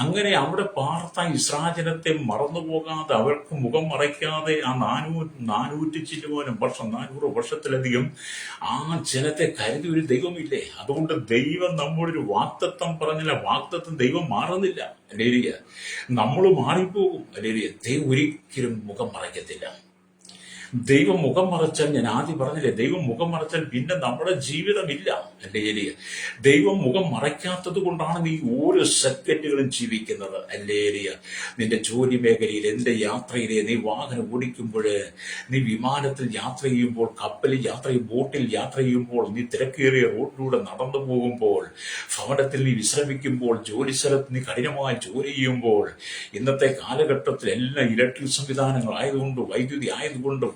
അങ്ങനെ അവിടെ പാർത്ത ഇസ്രായേലത്തെ മറന്നുപോകാതെ, അവർക്ക് മുഖം മറയ്ക്കാതെ ആ 400 ചില്ലുവാനും വർഷം, 400 വർഷത്തിലധികം ആ ജനത്തെ കരുതി ഒരു ദൈവമില്ലേ. അതുകൊണ്ട് ദൈവം നമ്മോടൊരു വാഗ്ദത്തം പറഞ്ഞില്ല, വാഗ്ദത്തം ദൈവം മാറുന്നില്ല. അല്ലേലിയ. നമ്മൾ മാറിപ്പോകും. അല്ലേലിയ. ദൈവം ഒരിക്കലും മുഖം മറയ്ക്കത്തില്ല. ദൈവം മുഖം മറച്ചാൽ, ഞാൻ ആദ്യം പറഞ്ഞില്ലേ, ദൈവം മുഖം മറച്ചാൽ പിന്നെ നമ്മുടെ ജീവിതമില്ല. അല്ലേലിയ. ദൈവം മുഖം മറയ്ക്കാത്തത് കൊണ്ടാണ് നീ ഓരോ സെക്കൻഡുകളും ജീവിക്കുന്നത്. അല്ലേലിയ. നിന്റെ ജോലി മേഖലയിൽ, എന്റെ യാത്രയിലെ, നീ വാഹനം ഓടിക്കുമ്പോൾ, നീ വിമാനത്തിൽ യാത്ര ചെയ്യുമ്പോൾ, കപ്പലിൽ യാത്ര ചെയ്യും, ബോട്ടിൽ യാത്ര ചെയ്യുമ്പോൾ, നീ തിരക്കേറിയ റോഡിലൂടെ നടന്നു പോകുമ്പോൾ, ഭവനത്തിൽ നീ വിശ്രമിക്കുമ്പോൾ, ജോലി സ്ഥലത്ത് നീ കഠിനമായി ജോലി ചെയ്യുമ്പോൾ, ഇന്നത്തെ കാലഘട്ടത്തിൽ എല്ലാം ഇലക്ട്രിക് സംവിധാനങ്ങളായതുകൊണ്ട്, വൈദ്യുതി ആയതുകൊണ്ട്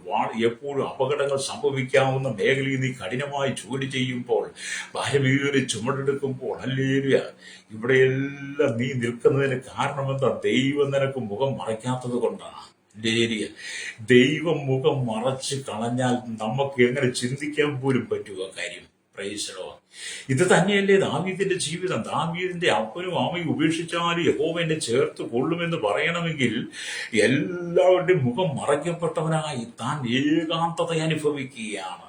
എപ്പോഴും അപകടങ്ങൾ സംഭവിക്കാവുന്ന മേഖലയിൽ നീ കഠിനമായി ജോലി ചെയ്യുമ്പോൾ, ഭാരമേറി ചുമടെടുക്കുമ്പോൾ, ഹല്ലേലൂയ, ഇവിടെയെല്ലാം നീ നിൽക്കുന്നതിന് കാരണമെന്താ? ദൈവം നിനക്ക് മുഖം മറയ്ക്കാത്തത് കൊണ്ടാണ്. ഹല്ലേലൂയ. ദൈവം മുഖം മറച്ച് കളഞ്ഞാൽ നമുക്ക് എങ്ങനെ ചിന്തിക്കാൻ പോലും പറ്റുക കാര്യം? Praise the Lord. ഇത് തന്നെയല്ലേ ദാവീദിന്റെ ജീവിതം. ദാവീദിന്റെ അപ്പനും അമ്മയും ഉപേക്ഷിച്ചാലും യഹോവ എന്നെ ചേർത്ത് കൊള്ളുമെന്ന് പറയണമെങ്കിൽ എല്ലാവരുടെയും മുഖം മറയ്ക്കപ്പെട്ടവനായി താൻ ഏകാന്തത അനുഭവിക്കുകയാണ്.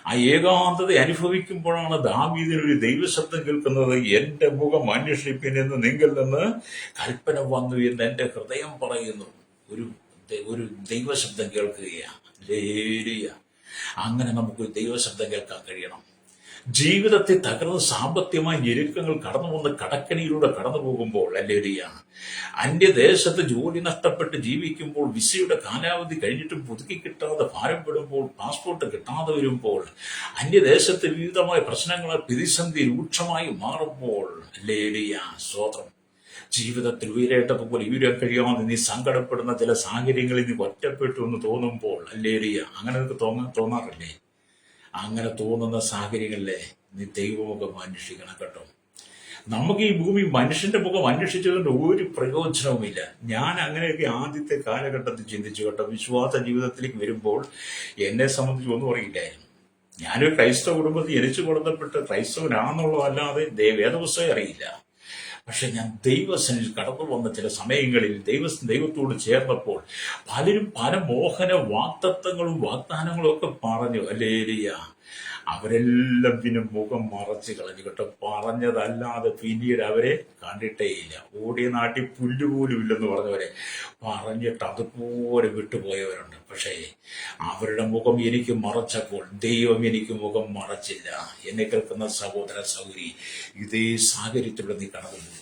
ആ ഏകാന്തത അനുഭവിക്കുമ്പോഴാണ് ദാവീദിനൊരു ദൈവശബ്ദം കേൾക്കുന്നത്. എന്റെ മുഖം അന്വേഷിപ്പിൻ എന്ന് നിങ്ങൾ നിന്ന് കൽപ്പന വന്നു എന്ന് എന്റെ ഹൃദയം പറയുന്നു. ഒരു ദൈവശബ്ദം കേൾക്കുകയാണ്. ഹല്ലേലൂയ. അങ്ങനെ നമുക്കൊരു ദൈവശബ്ദം കേൾക്കാൻ കഴിയണം. ജീവിതത്തെ തകർന്ന് സാമ്പത്തികമായ ഞെരുക്കങ്ങൾ കടന്നു വന്ന് കടക്കണിയിലൂടെ കടന്നു പോകുമ്പോൾ, ഹല്ലേലൂയ, അന്യദേശത്ത് ജോലി നഷ്ടപ്പെട്ട് ജീവിക്കുമ്പോൾ, വിസയുടെ കാലാവധി കഴിഞ്ഞിട്ടും പുതുക്കി കിട്ടാതെ ഭാരപ്പെടുമ്പോൾ, പാസ്പോർട്ട് കിട്ടാതെ വരുമ്പോൾ, അന്യദേശത്ത് വിവിധമായ പ്രശ്നങ്ങളാൽ പ്രതിസന്ധി രൂക്ഷമായി മാറുമ്പോൾ, ഹല്ലേലൂയ, സ്തോത്രം, ജീവിതത്തിൽ ഉയരേണ്ടതുപോലെ ഉയരാൻ കഴിയാതെ നീ സങ്കടപ്പെടുന്ന ചില സാഹചര്യങ്ങളിൽ നീ ഒറ്റപ്പെട്ടു എന്ന് തോന്നുമ്പോൾ, ഹല്ലേലൂയ, അങ്ങനെ നിനക്ക് തോന്നാറില്ലേ? അങ്ങനെ തോന്നുന്ന സാഹചര്യങ്ങളിലെ നീ ദൈവമുഖം അന്വേഷിക്കണം കേട്ടോ. നമുക്ക് ഈ ഭൂമി മനുഷ്യന്റെ മുഖം അന്വേഷിച്ചുകൊണ്ട് ഒരു പ്രയോജനവുമില്ല. ഞാൻ അങ്ങനെയൊക്കെ ആദ്യത്തെ കാലഘട്ടത്തിൽ ചിന്തിച്ചു കേട്ടോ. വിശ്വാസ ജീവിതത്തിലേക്ക് വരുമ്പോൾ എന്നെ സംബന്ധിച്ച് ഒന്നും അറിയില്ലായിരുന്നു. ഞാനൊരു ക്രൈസ്തവ കുടുംബത്തിൽ ജനിച്ചു കൊടുത്തപ്പെട്ട് ക്രൈസ്തവനാണെന്നുള്ളതല്ലാതെ വേദപുസ്തകം അറിയില്ല. പക്ഷെ ഞാൻ ദൈവസനിൽ കടന്നു വന്ന ചില സമയങ്ങളിൽ ദൈവത്തോട് ചേർന്നപ്പോൾ പലരും പല മോഹന വാഗ്ദാനങ്ങളും ഒക്കെ പറഞ്ഞു. ഹല്ലേലൂയ. അവരെല്ലാം പിന്നെ മുഖം മറച്ച് കളഞ്ഞു കേട്ടോ. പറഞ്ഞതല്ലാതെ പിന്നീട് അവരെ കണ്ടിട്ടേയില്ല. ഓടിയ നാട്ടിൽ പുല്ലുപോലും ഇല്ലെന്ന് പറഞ്ഞവരെ പറഞ്ഞിട്ട് അതുപോലെ വിട്ടുപോയവരുണ്ട്. പക്ഷേ അവരുടെ മുഖം എനിക്ക് മറച്ചപ്പോൾ ദൈവം എനിക്ക് മുഖം മറച്ചില്ല. എന്നെ കേൾക്കുന്ന സഹോദര സഹോദരി, ഇതേ സാഹചര്യത്തിലൂടെ നീ കടന്നു പോകും.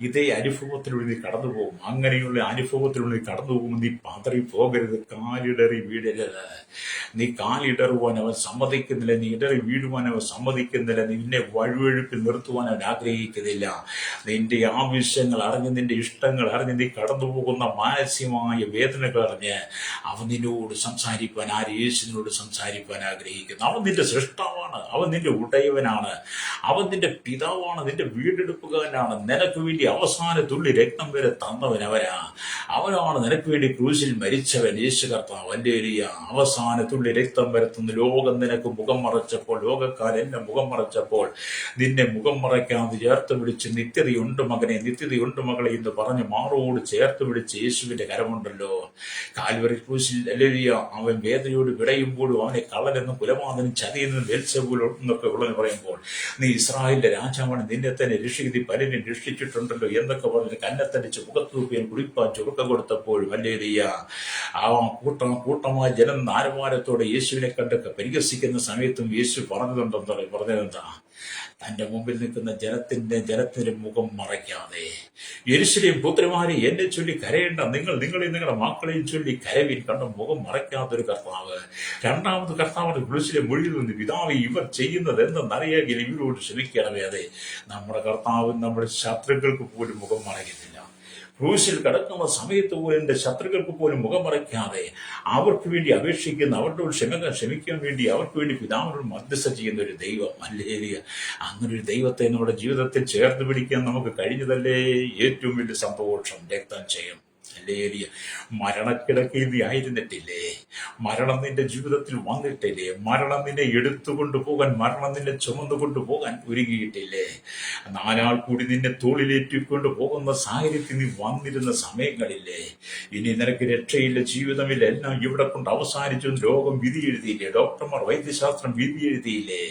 ഇതേ അനുഭവത്തിലൂടെ നീ കടന്നു പോകും. അങ്ങനെയുള്ള അനുഭവത്തിലൂടെ നീ കടന്നു പോകുമ്പോൾ നീ പതറി പോകരുത്, കാലിടറി വീഴരുത്. നീ കാലിടറുവാൻ അവൻ സമ്മതിക്കുന്നില്ല, നീ ഇടറി വീഴുവാൻ അവൻ സമ്മതിക്കുന്നില്ല, നിന്നെ വഴുവഴുപ്പിൽ നിർത്തുവാൻ അവൻ ആഗ്രഹിക്കുന്നില്ല. നിന്റെ ആവശ്യങ്ങൾ അറിഞ്ഞ്, നിന്റെ ഇഷ്ടങ്ങൾ അറിഞ്ഞ്, നീ കടന്നു പോകുന്ന മാനസികമായ വേദനകൾ അറിഞ്ഞ് അവൻ നിന്നോട് സംസാരിപ്പാൻ, യേശുവിനോട് സംസാരിപ്പാൻ ആഗ്രഹിക്കുന്നു. അവൻ നിന്റെ സൃഷ്ടാവാണ്, അവൻ നിന്റെ ഉടയവനാണ്, അവൻ നിന്റെ പിതാവാണ്, നിന്റെ വീണ്ടെടുപ്പുകാരനാണ്. നിനക്ക് വേണ്ടി അവസാന തുള്ളി രക്തം വരെ തന്നവൻ അവനാണ് നിനക്ക് വേണ്ടി ക്രൂശിൽ മരിച്ചവൻ യേശു കർത്താവ്. ഹല്ലേലൂയ. അവസാന തുള്ളി രക്തം വരുത്തുന്ന ലോകം നിനക്ക് മുഖം മറച്ചപ്പോൾ, ലോകക്കാരെന്നെ മുഖം മറച്ചപ്പോൾ നിന്നെ മുഖം മറയ്ക്കാതെ ചേർത്ത് പിടിച്ച് നിത്യതയുണ്ട് മകനെ, നിത്യതയുണ്ട് മകളെ എന്ന് പറഞ്ഞ് മാറോട് ചേർത്ത് പിടിച്ച് യേശുവിന്റെ കരമുണ്ടല്ലോ കാൽവരി ക്രൂശിൽ. ഹല്ലേലൂയ. അവൻ വേദനയോട് വിടയുമ്പോഴും അവനെ കള്ളനെന്നും കുലപാതകനും ചതിയെന്നും ബെൽസെബൂലും എന്നൊക്കെ ഉള്ളതെന്ന് പറയുമ്പോൾ നീ ഇസ്രായേലിന്റെ രാജാവാണ്, നിന്നെ തന്നെ രക്ഷിതി പലരും രക്ഷിച്ചിട്ടുണ്ടല്ലോ എന്നൊക്കെ പറഞ്ഞ് കന്നത്തടിച്ച് മുഖത്തൂപ്പിയാൻ കുടിപ്പാൻ ചുരുക്കം കൊടുത്തപ്പോഴും ഹല്ലേലൂയ ആ കൂട്ടമായ ജനം നാരവാരത്തോടെ യേശുവിനെ കണ്ടൊക്കെ പരിഹസിക്കുന്ന സമയത്തും യേശു പറഞ്ഞതെന്താ? തന്റെ മുമ്പിൽ നിൽക്കുന്ന ജനത്തിന്റെ മുഖം മറയ്ക്കാതെ, യെരൂശലേം പുത്രിമാരെ എന്നെ ചൊല്ലി കരയേണ്ട, നിങ്ങളുടെ മക്കളെയും ചൊല്ലി കരവിൻ, കണ്ട മുഖം മറയ്ക്കാത്തൊരു കർത്താവ്. രണ്ടാമത് കർത്താവിന്റെ കുരിശിലെ മൊഴിയിൽ നിന്ന്, പിതാവേ ഇവർ ചെയ്യുന്നത് എന്തെന്നറിയാമെങ്കിൽ ഇവരോട് ക്ഷമിക്കണമേ. അതെ, നമ്മുടെ കർത്താവ് നമ്മുടെ ശത്രുക്കൾക്ക് പോലും മുഖം മറയ്ക്കുന്നില്ല. ക്രൂശിൽ കിടക്കുന്ന സമയത്ത് പോലും എന്റെ ശത്രുക്കൾക്ക് പോലും മുഖം മറയ്ക്കാതെ അവർക്ക് വേണ്ടി അപേക്ഷിക്കുന്ന, അവരുടെ ക്ഷമിക്കാൻ വേണ്ടി അവർക്ക് വേണ്ടി പിതാവിനോട് മധ്യസ്ഥ ചെയ്യുന്ന ഒരു ദൈവം. ഹല്ലേലൂയ. അങ്ങനെ ഒരു ദൈവത്തെ നമ്മുടെ ജീവിതത്തിൽ ചേർത്ത് പിടിക്കാൻ നമുക്ക് കഴിഞ്ഞതല്ലേ ഏറ്റവും വലിയ സന്തോഷം. രക്തം ചെയ്യും. ഹല്ലേലൂയ. മരണക്കിടക്കയിൽ നീ ആയിരുന്നിട്ടില്ലേ? മരണം നിന്റെ ജീവിതത്തിൽ വന്നിട്ടില്ലേ? മരണം നിന്നെ എടുത്തുകൊണ്ടു പോകാൻ, മരണം നിന്നെ ചുമന്നുകൊണ്ടു പോകാൻ ഒരുങ്ങിയിട്ടില്ലേ? നാലാൾ കൂടി നിന്നെ തോളിലേറ്റിക്കൊണ്ട് പോകുന്ന സാഹചര്യത്തിൽ നീ വന്നിരുന്ന സമയങ്ങളില്ലേ? ഇനി നിനക്ക് രക്ഷയില്ല, ജീവിതമില്ല, എല്ലാം ഇവിടെ കൊണ്ട് അവസാനിച്ചു ലോകം വിധി എഴുതിയില്ലേ? ഡോക്ടർമാർ, വൈദ്യശാസ്ത്രം വിധി എഴുതിയില്ലേ?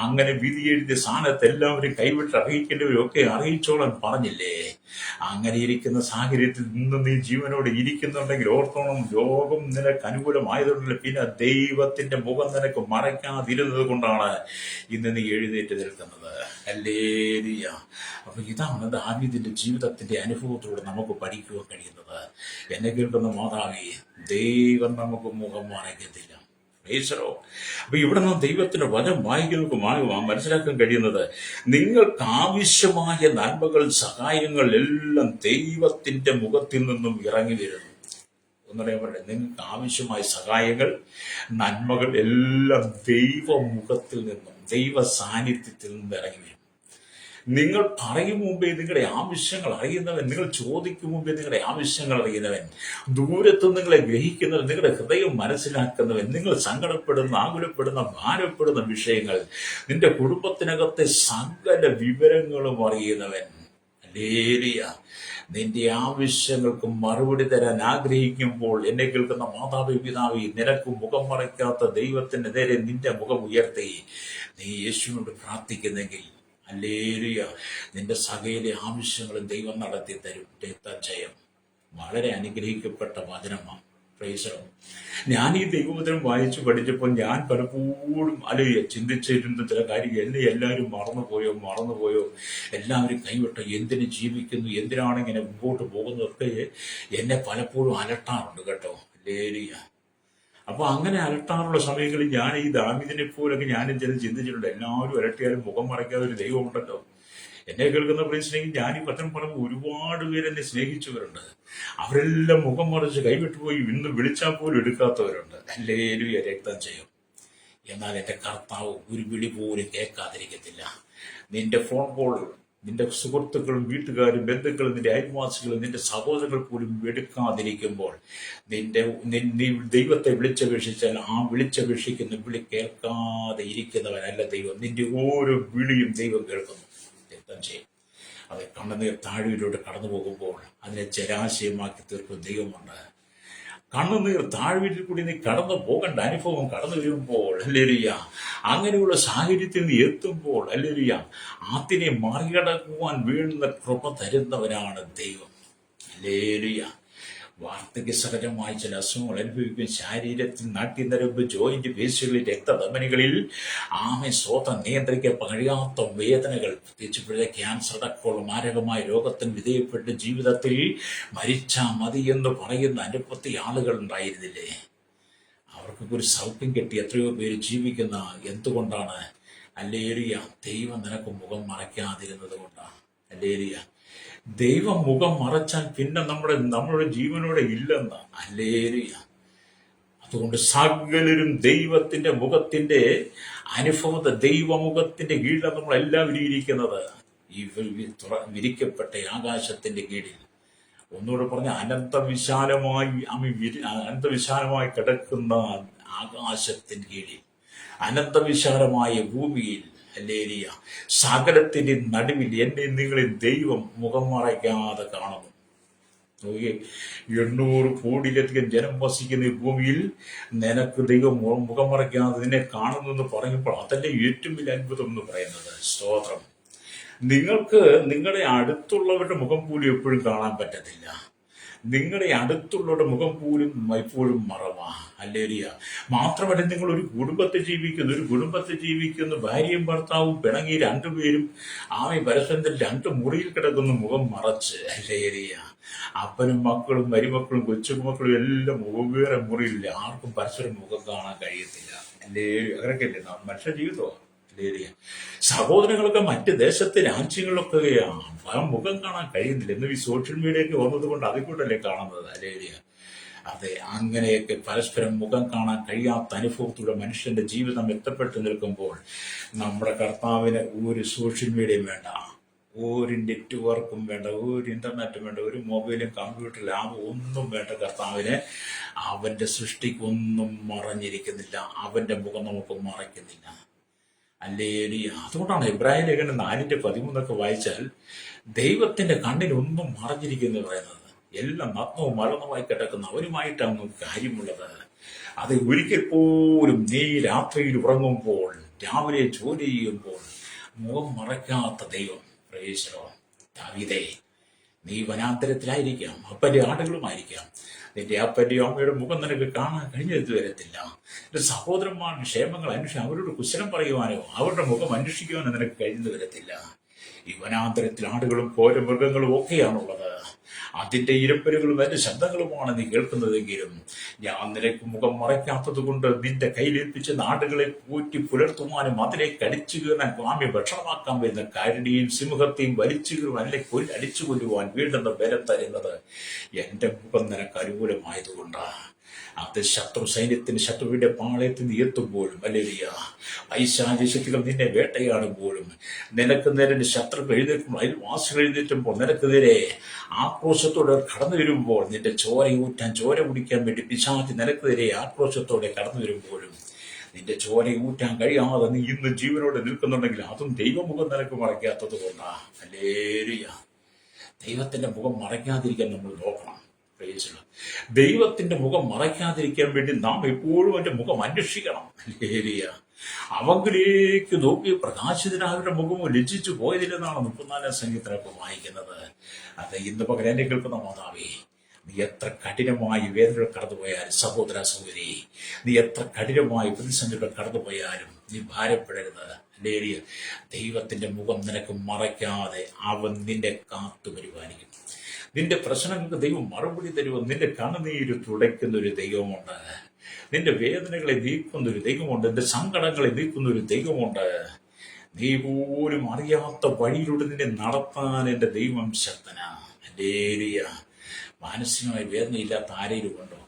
അങ്ങനെ വിധി എഴുതിയ സ്ഥാനത്ത് എല്ലാവരും കൈവിട്ട് അറിയിക്കേണ്ടവരൊക്കെ അറിയിച്ചോളാൻ പറഞ്ഞില്ലേ? അങ്ങനെ ഇരിക്കുന്ന സാഹചര്യത്തിൽ നിന്ന് നീ ജീവനോട് ഇരിക്കുന്നുണ്ടെങ്കിൽ ഓർത്തോണം, ലോകം നിനക്ക് അനുകൂലമായതുകൊണ്ടല്ല, പിന്നെ ദൈവത്തിന്റെ മുഖം നിനക്ക് മറയ്ക്കാതിരുന്നത് കൊണ്ടാണ് ഇന്ന് നീ എഴുന്നേറ്റ് നിൽക്കുന്നത്. ഹല്ലേലൂയ. അപ്പൊ ഇതാണ് ദാവീദിന്റെ ജീവിതത്തിന്റെ അനുഭവത്തിലൂടെ നമുക്ക് പഠിക്കുവാൻ കഴിയുന്നത്. എന്നെ കേൾക്കുന്ന മാതാവേ, ദൈവം നമുക്ക് മുഖം മറയ്ക്കത്തില്ല. അപ്പൊ ഇവിടെ നാം ദൈവത്തിന്റെ വചനം വായിക്കുന്നവർക്ക് മനസ്സിലാക്കാൻ കഴിയുന്നത്, നിങ്ങൾക്ക് ആവശ്യമായ നന്മകൾ, സഹായങ്ങൾ എല്ലാം ദൈവത്തിന്റെ മുഖത്തിൽ നിന്നും ഇറങ്ങി വരുന്നു. ഒന്നുകൂടെ പറയട്ടെ, നിങ്ങൾക്ക് ആവശ്യമായ സഹായങ്ങൾ, നന്മകൾ എല്ലാം ദൈവമുഖത്തിൽ നിന്നും, ദൈവ സാന്നിധ്യത്തിൽ നിന്നും ഇറങ്ങി വരും. നിങ്ങൾ പറയും മുമ്പേ നിങ്ങളുടെ ആവശ്യങ്ങൾ അറിയുന്നവൻ, നിങ്ങൾ ചോദിക്കും മുമ്പേ നിങ്ങളുടെ ആവശ്യങ്ങൾ അറിയുന്നവൻ, ദൂരത്ത് നിങ്ങളെ ഗ്രഹിക്കുന്നവൻ, നിങ്ങളുടെ ഹൃദയം മനസ്സിലാക്കുന്നവൻ, നിങ്ങൾ സങ്കടപ്പെടുന്ന, ആകുലപ്പെടുന്ന, ഭാരപ്പെടുന്ന വിഷയങ്ങൾ, നിന്റെ കുടുംബത്തിനകത്തെ സകല വിവരങ്ങളും അറിയുന്നവൻ. ഹല്ലേലൂയ. നിന്റെ ആവശ്യങ്ങൾക്ക് മറുപടി തരാൻ ആഗ്രഹിക്കുമ്പോൾ എന്നെ കേൾക്കുന്ന മാതാവേ, പിതാവേ, നിനക്ക് മുഖം മറയ്ക്കാത്ത ദൈവത്തിന്റെ നേരെ നിന്റെ മുഖം ഉയർത്തി നീ യേശുവിനോട് പ്രാർത്ഥിക്കുന്നെങ്കിൽ, ഹല്ലേലൂയ, നിന്റെ സകല ആവശ്യങ്ങളും ദൈവം നടത്തി തരും. രക്തജയം. വളരെ അനുഗ്രഹിക്കപ്പെട്ട വചനമാണ്. ഞാൻ ഈ ദൈവവചനം വായിച്ചു പഠിച്ചപ്പോൾ ഞാൻ പലപ്പോഴും ചിന്തിച്ചിരുന്ന ചില കാര്യങ്ങൾ, എന്നെ എല്ലാവരും മറന്നുപോയോ, എല്ലാവരും കൈവിട്ടോ, എന്തിന് ജീവിക്കുന്നു, എന്തിനാണ് ഇങ്ങനെ മുമ്പോട്ട് പോകുന്നതൊക്കെ എന്നെ പലപ്പോഴും അലട്ടാറുണ്ട് കേട്ടോ. ഹല്ലേലൂയ. അപ്പൊ അങ്ങനെ അലട്ടാറുള്ള സമയങ്ങളിൽ ഞാൻ ഈ ദാവീദിനെ പോലൊക്കെ ഞാനും ചിന്തിച്ചിട്ടുണ്ട്. എല്ലാവരും അലട്ടിയാലും മുഖം മറയ്ക്കാതെ ഒരു ദൈവമുണ്ടല്ലോ. എന്നെ കേൾക്കുന്ന പ്രിയസ്നേഹിതൻ, ഞാൻ ഈ വചനം പറയുമ്പോൾ ഒരുപാട് പേര് എന്നെ സ്നേഹിച്ചവരുണ്ട്. അവരെല്ലാം മുഖം മറിച്ച് കൈവിട്ടുപോയി ഇന്ന് വിളിച്ചാൽ പോലും എടുക്കാത്തവരുണ്ട്. ഹല്ലേലൂയ. രക്തം ചെയ്യും. എന്നാൽ എന്റെ കർത്താവ് ഒരു വിളി പോലും കേൾക്കാതിരിക്കത്തില്ല. നിന്റെ ഫോൺ കോൾ നിന്റെ സുഹൃത്തുക്കളും വീട്ടുകാരും ബന്ധുക്കളും നിന്റെ അയൽവാസികളും നിന്റെ സഹോദരങ്ങൾ പോലും എടുക്കാതിരിക്കുമ്പോൾ നീ ദൈവത്തെ വിളിച്ചപേക്ഷിച്ചാൽ ആ വിളിച്ചപേക്ഷിക്കുന്ന വിളി കേൾക്കാതെ ഇരിക്കുന്നവനല്ല ദൈവം. നിന്റെ ഓരോ വിളിയും ദൈവം കേൾക്കുന്നു. രക്തം ചെയ്യും അത് കണ്ണുനീർ താഴ്വരയിലൂടെ കടന്നു പോകുമ്പോൾ അതിനെ ജലാശയമാക്കി തീർക്കുന്ന ദൈവമുണ്ട്. കണ്ണുനീർ താഴ്വരയിൽ കൂടി നീ കടന്നു പോകേണ്ട അനുഭവം കടന്നു വരുമ്പോൾ, ഹല്ലേലൂയ, അങ്ങനെയുള്ള സാഹചര്യത്തിൽ നീ എത്തുമ്പോൾ, ഹല്ലേലൂയ, അതിനെ മറികടക്കുവാൻ വേണ്ടുന്ന കൃപ തരുന്നവനാണ് ദൈവം. ഹല്ലേലൂയ. വാർദ്ധക്യസഹജമായ ചില അസുഖങ്ങൾ അനുഭവിക്കും. ശരീരത്തിൽ നാട്യനരമ്പ്, ജോയിന്റ്, പേശികളിൽ, രക്തധമനികളിൽ സ്വതം നിയന്ത്രിക്കാൻ കഴിയാത്ത വേദനകൾ, പ്രത്യേകിച്ച് ക്യാൻസർ അടക്കമുള്ള മാരകമായ രോഗത്തിന് വിധേയപ്പെട്ട് ജീവിതത്തിൽ മരിച്ചാൽ മതി എന്ന് പറയുന്ന അനവധി ആളുകൾ ഉണ്ടായിരുന്നില്ലേ? അവർക്കൊക്കെ ഒരു സൗഖ്യം കിട്ടി എത്രയോ പേര് ജീവിക്കുന്ന എന്തുകൊണ്ടാണ്? ഹല്ലേലൂയ. ദൈവം നിനക്ക് മുഖം മറയ്ക്കാതിരുന്നത് കൊണ്ടാണ്. ഹല്ലേലൂയ. ദൈവം മുഖം മറച്ചാൽ പിന്നെ നമ്മുടെ ജീവനോടെ ഇല്ലെന്ന്. ഹല്ലേലൂയ. അതുകൊണ്ട് സകലരും ദൈവത്തിന്റെ മുഖത്തിന്റെ അനുഭവത്തെ, ദൈവമുഖത്തിന്റെ കീഴിലാണ് നമ്മളെല്ലാവരും ഇരിക്കുന്നത്. ഈ വിരിക്കപ്പെട്ട ആകാശത്തിന്റെ കീഴിൽ, ഒന്നുകൂടെ പറഞ്ഞ അനന്തവിശാലമായി കിടക്കുന്ന ആകാശത്തിന് കീഴിൽ, അനന്തവിശാലമായ ഭൂമിയിൽ, ഹല്ലേലൂയ, സകലത്തിന്റെ നടുവിൽ എന്നെ നിങ്ങളെ ദൈവം മുഖം മറയ്ക്കാതെ കാണുന്നു. 800 കോടിയിലധികം ജനം വസിക്കുന്ന ഈ ഭൂമിയിൽ നിനക്ക് ദൈവം മുഖം മറയ്ക്കാതെ നിന്നെ കാണുന്നു എന്ന് പറയുമ്പോൾ അതല്ലേ ഏറ്റവും വലിയ അത്ഭുതം എന്ന് പറയുന്നത്. സ്തോത്രം. നിങ്ങൾക്ക് നിങ്ങളുടെ അടുത്തുള്ളവരുടെ മുഖം പോലും എപ്പോഴും കാണാൻ പറ്റത്തില്ല. നിങ്ങളുടെ അടുത്തുള്ളവരുടെ മുഖം പോലും എപ്പോഴും മറവാ. ഹല്ലേലൂയ. മാത്രമല്ല, നിങ്ങൾ ഒരു കുടുംബത്തെ ജീവിക്കുന്നു, ഭാര്യയും ഭർത്താവും പിണങ്ങി രണ്ടുപേരും പരസ്പരത്തിൽ 2 മുറിയിൽ കിടക്കുന്ന മുഖം മറച്ച്. ഹല്ലേലൂയ. അപ്പനും മക്കളും മരുമക്കളും കൊച്ചുമക്കളും എല്ലാം വേറെ മുറിയില്ല. ആർക്കും പരസ്പരം മുഖം കാണാൻ കഴിയത്തില്ല. ഹല്ലേലൂയ. അങ്ങനെയൊക്കെ അല്ലേ മനുഷ്യ ജീവിതമാണ്. സഹോദരങ്ങളൊക്കെ മറ്റ് ദേശത്തെ രാജ്യങ്ങളിലൊക്കെയാണ് മുഖം കാണാൻ കഴിയുന്നില്ല. എന്ന് ഈ സോഷ്യൽ മീഡിയയൊക്കെ വന്നത് കൊണ്ട് അതിക്കൂട്ടല്ലേ കാണുന്നത്. ഹല്ലേലൂയ. അതെ, അങ്ങനെയൊക്കെ പരസ്പരം മുഖം കാണാൻ കഴിയാത്ത അനുഭവത്തിലൂടെ മനുഷ്യന്റെ ജീവിതം എത്തപ്പെട്ടു നിൽക്കുമ്പോൾ നമ്മുടെ കർത്താവിന് ഒരു സോഷ്യൽ മീഡിയയും വേണ്ട, ഒരു നെറ്റ്വർക്കും വേണ്ട, ഒരു ഇന്റർനെറ്റും വേണ്ട, ഒരു മൊബൈലും കമ്പ്യൂട്ടർ ലാബും ഒന്നും വേണ്ട. കർത്താവിന് അവന്റെ സൃഷ്ടിക്കൊന്നും മറഞ്ഞിരിക്കുന്നില്ല. അവന്റെ മുഖം നമുക്ക് മറയ്ക്കുന്നില്ല. ഹല്ലേലൂയ. അതുകൊണ്ടാണ് എബ്രായ ലേഖനം 4:13 വായിച്ചാൽ ദൈവത്തിന്റെ കണ്ണിനൊന്നും മറഞ്ഞിരിക്കുന്നു പറയുന്നത്. എല്ലാം നഗ്നവും മറന്നുമായി കിടക്കുന്ന അവരുമായിട്ടാണ് കാര്യമുള്ളത്. അത് ഒരിക്കൽ പോലും നീ രാത്രിയിൽ ഉറങ്ങുമ്പോൾ, രാവിലെ ജോലി ചെയ്യുമ്പോൾ മുഖം മറയ്ക്കാത്ത ദൈവം. Praise the Lord. ദാവീദേ, നീ വനാന്തരത്തിലായിരിക്കാം, അപ്പന്റെ ആടുകളുമായിരിക്കാം. നിന്റെ അപ്പന്റെയോ അമ്മയുടെ മുഖം നിനക്ക് കാണാൻ കഴിഞ്ഞെടുത്ത് വരത്തില്ല. എന്റെ സഹോദരന്മാരുടെ ക്ഷേമങ്ങൾ അവരോട് കുശലം പറയുവാനോ അവരുടെ മുഖം അന്വേഷിക്കുവാനോ നിനക്ക് കഴിഞ്ഞു വരത്തില്ല. ഈ വനാന്തരത്തിൽ ആടുകളും മൃഗങ്ങളും ഒക്കെയാണുള്ളത്. അതിന്റെ ഇരപ്പലുകളും അതിന്റെ ശബ്ദങ്ങളുമാണ് നീ കേൾക്കുന്നതെങ്കിലും ഞാൻ നിനക്ക് മുഖം മറയ്ക്കാത്തത് കൊണ്ട് നിന്റെ കയ്യിലേൽപ്പിച്ച നാടുകളെ പോറ്റി പുലർത്തുവാനും അതിലേക്ക് അടിച്ചു കയറാൻ ഭക്ഷണമാക്കാൻ വരുന്ന കരടിയും സിംഹത്തെയും വലിച്ചു കയറുവാൻ അല്ലെങ്കിൽ അടിച്ചു കൊല്ലുവാൻ വീണ്ടുന്ന ബലം തരുന്നത് എന്റെ മുഖം നിനക്ക് അനുകൂലമായതുകൊണ്ടാണ്. അത് ശത്രുവിന്റെ പാളയത്തിൽ നീ എത്തുമ്പോഴും, ഹല്ലേലൂയ, പൈശാചിക ശക്തികൾ നിന്നെ വേട്ടയാടുമ്പോഴും, നിനക്ക് നേരെ ശത്രുക്കൾ എഴുന്നേൽക്കുമ്പോൾ, അയൽവാസികൾ എഴുന്നേറ്റുമ്പോൾ, നിനക്ക് നേരെ ആക്രോശത്തോടെ കടന്നു വരുമ്പോൾ, നിന്റെ ചോര കുടിക്കാൻ വേണ്ടി പിശാച് നിനക്ക് നേരെ ആക്രോശത്തോടെ കടന്നു വരുമ്പോഴും നിന്റെ ചോര ഊറ്റാൻ കഴിയാതെ നീ ഇന്ന് ജീവനോടെ നിൽക്കുന്നുണ്ടെങ്കിൽ അതും ദൈവമുഖം നിനക്ക് മറയ്ക്കാത്തത് കൊണ്ടാണ്. ഹല്ലേലൂയ. ദൈവത്തിന്റെ മുഖം മറയ്ക്കാതിരിക്കാൻ നമ്മൾ നോക്കണം. ദൈവത്തിന്റെ മുഖം മറയ്ക്കാതിരിക്കാൻ വേണ്ടി നാം എപ്പോഴും അവന്റെ മുഖം അന്വേഷിക്കണം. ഹല്ലേലൂയ. അവങ്കിലേക്ക് നോക്കി പ്രകാശിതനായവരുടെ മുഖവും ലജ്ജിച്ചു പോയതില്ലെന്നാണ് 34-ാം സംഗീതത്തിനൊക്കെ വായിക്കുന്നത്. അത് ഇന്ന് പകരം എന്നെ കേൾക്കുന്ന മാതാവേ, നീ എത്ര കഠിനമായി വേദനകൾ കടന്നുപോയാലും, സഹോദര സഹോദരി, നീ എത്ര കഠിനമായി പ്രതിസന്ധികൾ കടന്നുപോയാലും നീ ഭാരപ്പെടരുത്. ഹല്ലേലൂയ. ദൈവത്തിന്റെ മുഖം നിനക്ക് മറയ്ക്കാതെ അവൻ നിന്നെ കാത്തു പരിപാലിക്കും. നിന്റെ പ്രശ്നങ്ങൾക്ക് ദൈവം മറുപടി തരുമോ? നിന്റെ കണ്ണുനീര് തുടയ്ക്കുന്ന ഒരു ദൈവമുണ്ട്. നിന്റെ വേദനകളെ നീക്കുന്ന ഒരു ദൈവമുണ്ട്. നിന്റെ സങ്കടങ്ങളെ നീക്കുന്ന ഒരു ദൈവമുണ്ട്. നീ പോലും അറിയാത്ത വഴിയിലൂടെ നിന്നെ നടത്താൻ എന്റെ ദൈവം ശക്തനാ. ഹല്ലേലൂയ. മാനസികമായി വേദനയില്ലാത്ത ആരെങ്കിലും ഉണ്ടോ?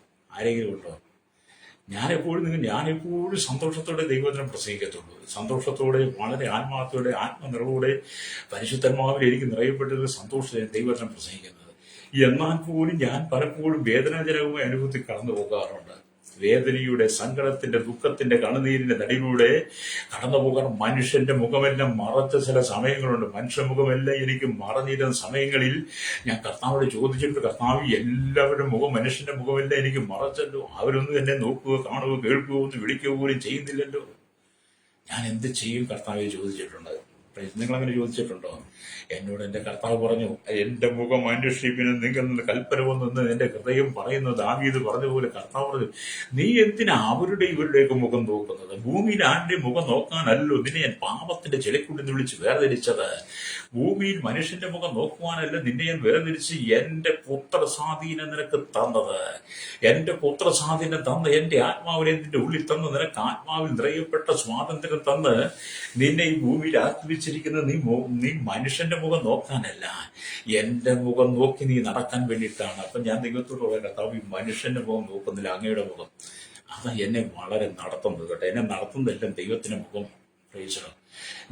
ഞാനെപ്പോഴും സന്തോഷത്തോടെ ദൈവത്തിനെ പ്രസംഗിക്കത്തുള്ളൂ. സന്തോഷത്തോടെ, വളരെ ആത്മാർത്ഥത്തോടെ, ആത്മനിറവോടെ, പരിശുദ്ധന്മാവിൽ എനിക്ക് നിറയപ്പെട്ടൊരു സന്തോഷത്തെ ദൈവത്തിനെ പ്രസംഗിക്കുന്നത്. എന്നാൽ പോലും ഞാൻ പലപ്പോഴും വേദനാജനകമായ അനുഭവത്തിൽ കടന്നു പോകാറുണ്ട്. വേദനയുടെ, സങ്കടത്തിന്റെ, ദുഃഖത്തിന്റെ, കണ്ണുനീരിന്റെ നടുവിലൂടെ കടന്നു പോകാൻ മനുഷ്യന്റെ മുഖമെല്ലാം മറച്ച ചില സമയങ്ങളുണ്ട്. മനുഷ്യ മുഖമെല്ലാം എനിക്ക് മറഞ്ഞിരുന്ന സമയങ്ങളിൽ ഞാൻ കർത്താവോട് ചോദിച്ചിട്ട്, കർത്താവ്, എല്ലാവരുടെ മുഖം, മനുഷ്യന്റെ മുഖമെല്ലാം എനിക്ക് മറച്ചല്ലോ, അവരൊന്നും എന്നെ നോക്കുക, കാണുക, കേൾക്കുകയോ ഒന്ന് വിളിക്കുക പോലും ചെയ്യുന്നില്ലല്ലോ, ഞാൻ എന്ത് ചെയ്യും കർത്താവെ ചോദിച്ചിട്ടുണ്ട്. നിങ്ങളങ്ങനെ ചോദിച്ചിട്ടുണ്ടോ? എന്നോട് എന്റെ കർത്താവ് പറഞ്ഞു, എന്റെ മുഖം അന്വേഷിപ്പിന് നിങ്ങൾ കൽപ്പന വന്നെന്ന് എന്റെ ഹൃദയം പറയുന്നു. ദാവീദ് പറഞ്ഞ പോലെ കർത്താവ് പറഞ്ഞു, നീ എന്തിനാ അവരുടെ ഇവരുടെയൊക്കെ മുഖം നോക്കുന്നത്? ഭൂമിയിൽ ആരുടെ മുഖം നോക്കാനല്ലോ നിന്നെ ഞാൻ പാപത്തിന്റെ ചെളിക്കുണ്ടെന്ന് വിളിച്ച് വേർതിരിച്ചത്. ഭൂമിയിൽ മനുഷ്യന്റെ മുഖം നോക്കുവാനല്ല നിന്നെ ഞാൻ വേർതിരിച്ച് എന്റെ പുത്രസ്വാധീനം നിനക്ക് തന്നത്. എന്റെ പുത്രസ്വാധീനം തന്ന്, എന്റെ ആത്മാവിനെ നിന്റെ ഉള്ളിൽ തന്ന്, നിനക്ക് ആത്മാവിൽ നിറയപ്പെട്ട സ്വാതന്ത്ര്യം തന്ന് നിന്നെ ഈ ഭൂമിയിൽ ആത്മിച്ചിരിക്കുന്നത് നീ മനുഷ്യന്റെ മുഖം നോക്കാനല്ല, എന്റെ മുഖം നോക്കി നീ നടക്കാൻ വേണ്ടിയിട്ടാണ്. അപ്പൊ ഞാൻ ദൈവത്തോട് പറയാം, കർത്താവ്, ഈ മനുഷ്യന്റെ മുഖം നോക്കുന്നില്ല, അങ്ങയുടെ മുഖം. അതാ എന്നെ വളരെ നടത്തുന്നത് കേട്ടോ. എന്നെ നടത്തുന്നതെല്ലാം ദൈവത്തിന്റെ മുഖം. പ്രയോഗിച്ചോ,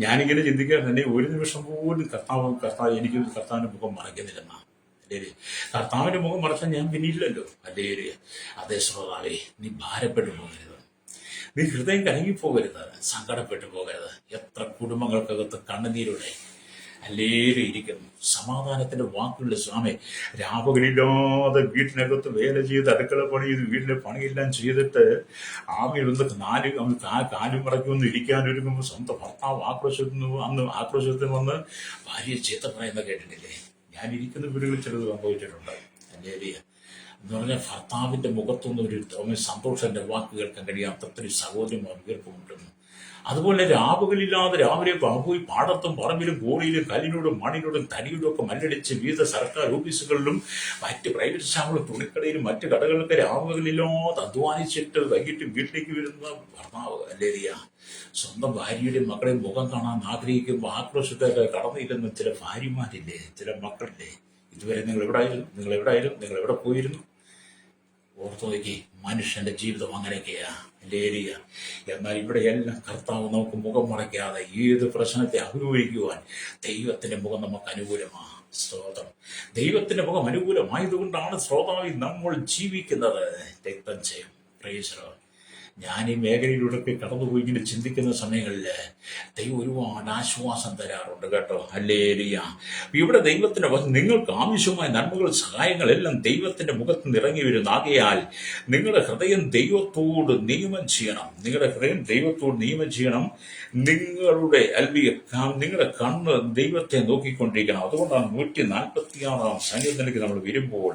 ഞാനിങ്ങനെ ചിന്തിക്കാൻ തന്നെ ഒരു നിമിഷം പോലും കർത്താവ് എനിക്ക് കർത്താവിന്റെ മുഖം മറയ്ക്കുന്നില്ലെന്നാ. അല്ലേ, കർത്താവിന്റെ മുഖം മറച്ചാൽ ഞാൻ പിന്നെ ഇല്ലല്ലോ. അല്ലേ, അതേ ശ്രോതാവേ, നീ ഭാരപ്പെട്ടു പോകരുത്, നീ ഹൃദയം കലങ്ങിപ്പോകരുത്, സങ്കടപ്പെട്ടു പോകരുത്. എത്ര കുടുംബങ്ങൾക്കകത്ത് കണ്ണുനീരോടെ അല്ലേലും ഇരിക്കുന്നു. സമാധാനത്തിന്റെ വാക്കുകളുടെ സ്വാമി, രാപകലില്ലാതെ വീട്ടിനകത്ത് വേല ചെയ്ത്, അടുക്കള പണി ചെയ്ത്, വീട്ടിലെ പണിയെല്ലാം ചെയ്തിട്ട് ആമിയൊന്ന് കാലും മടക്കി ഒന്ന് ഇരിക്കാനൊരുങ്ങുമ്പോൾ സ്വന്തം ഭർത്താവ് ആക്രോശത്തിന് വന്ന് ഭാര്യയെ ചീത്ത പറയുന്ന കേട്ടിട്ടില്ലേ? ഞാൻ ഇരിക്കുന്ന വീടുകളിൽ ചിലത് സംഭവിച്ചിട്ടുണ്ട്. അല്ലേ, എന്ന് പറഞ്ഞാൽ ഭർത്താവിന്റെ മുഖത്തൊന്നും ഒരു സന്തോഷന്റെ വാക്ക് കേൾക്കാൻ കഴിയാത്തത്ര സഹോദരന്മാർ വീർപ്പുമുണ്ടെന്നു. അതുപോലെ രാവുകളില്ലാതെ രാവിലെ പോയി പാടത്തും പറമ്പിലും ഗോളിയിലും കല്ലിനോടും മണ്ണിനോടും തനിയോടും ഒക്കെ മല്ലടിച്ച് വിവിധ സർക്കാർ ഓഫീസുകളിലും മറ്റ് പ്രൈവറ്റ് സ്റ്റാഫുകളും തുണിക്കടയിലും മറ്റ് കടകളിലൊക്കെ രാവുകളില്ലാതെ അധ്വാനിച്ചിട്ട് വൈകിട്ട് വീട്ടിലേക്ക് വരുന്ന ഭർത്താവ്. അല്ലേരിയ, സ്വന്തം ഭാര്യയുടെയും മക്കളെയും മുഖം കാണാൻ ആഗ്രഹിക്കുമ്പോൾ ആക്രോശത്തൊക്കെ കടന്നില്ലെന്ന് ചില ഭാര്യമാരില്ലേ, ചില മക്കളില്ലേ? ഇതുവരെ നിങ്ങൾ എവിടെ പോയിരുന്നു? ഓർത്തു നോക്കി, മനുഷ്യന്റെ ജീവിതം അങ്ങനെയൊക്കെയാ. ലേരിയ, എന്നാൽ ഇവിടെ എല്ലാം കർത്താവ് നമുക്ക് മുഖം മറയ്ക്കാതെ ഏത് പ്രശ്നത്തെ അഭിമുഖീകരിക്കുവാൻ ദൈവത്തിന്റെ മുഖം നമുക്ക് അനുകൂലമാണ്. സ്തോത്രം. ദൈവത്തിന്റെ മുഖം അനുകൂലമായതുകൊണ്ടാണ് ശ്രോതാവിൽ നമ്മൾ ജീവിക്കുന്നത്. രക്തം ചെയ്യും. Praise the. ഞാൻ ഈ മേഖലയിലൂടെ കടന്നുപോയി ഇങ്ങനെ ചിന്തിക്കുന്ന സമയങ്ങളിൽ ദൈവം ഒരുപാട് ആശ്വാസം തരാറുണ്ട് കേട്ടോ. ഹല്ലേലൂയ. ഇവിടെ ദൈവത്തിന്റെ നിങ്ങൾക്ക് ആവശ്യമായ നന്മകൾ, സഹായങ്ങളെല്ലാം ദൈവത്തിന്റെ മുഖത്ത് നിറങ്ങി വരുന്നു. ആകയാൽ നിങ്ങളുടെ ഹൃദയം ദൈവത്തോട് നിയമം ചെയ്യണം. നിങ്ങളുടെ കണ്ണ് ദൈവത്തെ നോക്കിക്കൊണ്ടിരിക്കണം. അതുകൊണ്ടാണ് 146 സങ്കീർത്തനത്തിലേക്ക് നമ്മൾ വരുമ്പോൾ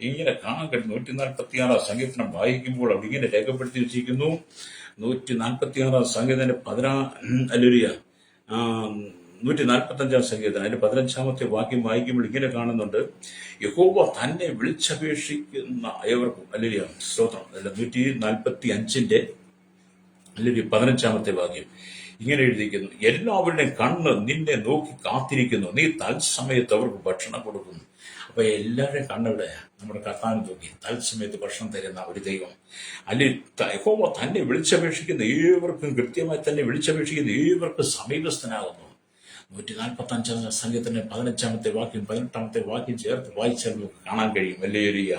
ഇങ്ങനെ കാണാൻ കഴിയും. 146 സങ്കീർത്തനം വായിക്കുമ്പോൾ അവിടെ ഇങ്ങനെ രേഖപ്പെടുത്തി വെച്ചിരിക്കുന്നു. 146 സങ്കീർത്തനം 145 സങ്കീർത്തനം അതിന്റെ 15 വാക്യം വായിക്കുമ്പോൾ ഇങ്ങനെ കാണുന്നുണ്ട്, യഹോവ തന്നെ വിളിച്ചപേക്ഷിക്കുന്ന ഏവർക്കും. അല്ലേലൂയ, സ്തോത്രം. 145 15 വാക്യം ഇങ്ങനെ എഴുതിയിരിക്കുന്നു, എല്ലാവരുടെയും കണ്ണ് നിന്നെ നോക്കി കാത്തിരിക്കുന്നു, നീ തത്സമയത്ത് അവർക്ക് ഭക്ഷണം കൊടുക്കുന്നു. അപ്പൊ എല്ലാവരുടെയും കണ്ണെവിടെ? നമ്മുടെ കർത്താവിനെ നോക്കി തത്സമയത്ത് ഭക്ഷണം തരുന്ന ഒരു ദൈവം. യഹോവ തന്നെ വിളിച്ചപേക്ഷിക്കുന്ന ഏവർക്കും, കൃത്യമായി തന്നെ വിളിച്ചപേക്ഷിക്കുന്ന ഏവർക്കും സമീപസ്ഥനാകുന്നു. 145 സംഗീതത്തിന്റെ 15 വാക്യം 18 വാക്യം ചേർത്ത് വായിച്ചാൽ നമുക്ക് കാണാൻ കഴിയും. ഹല്ലേലൂയ.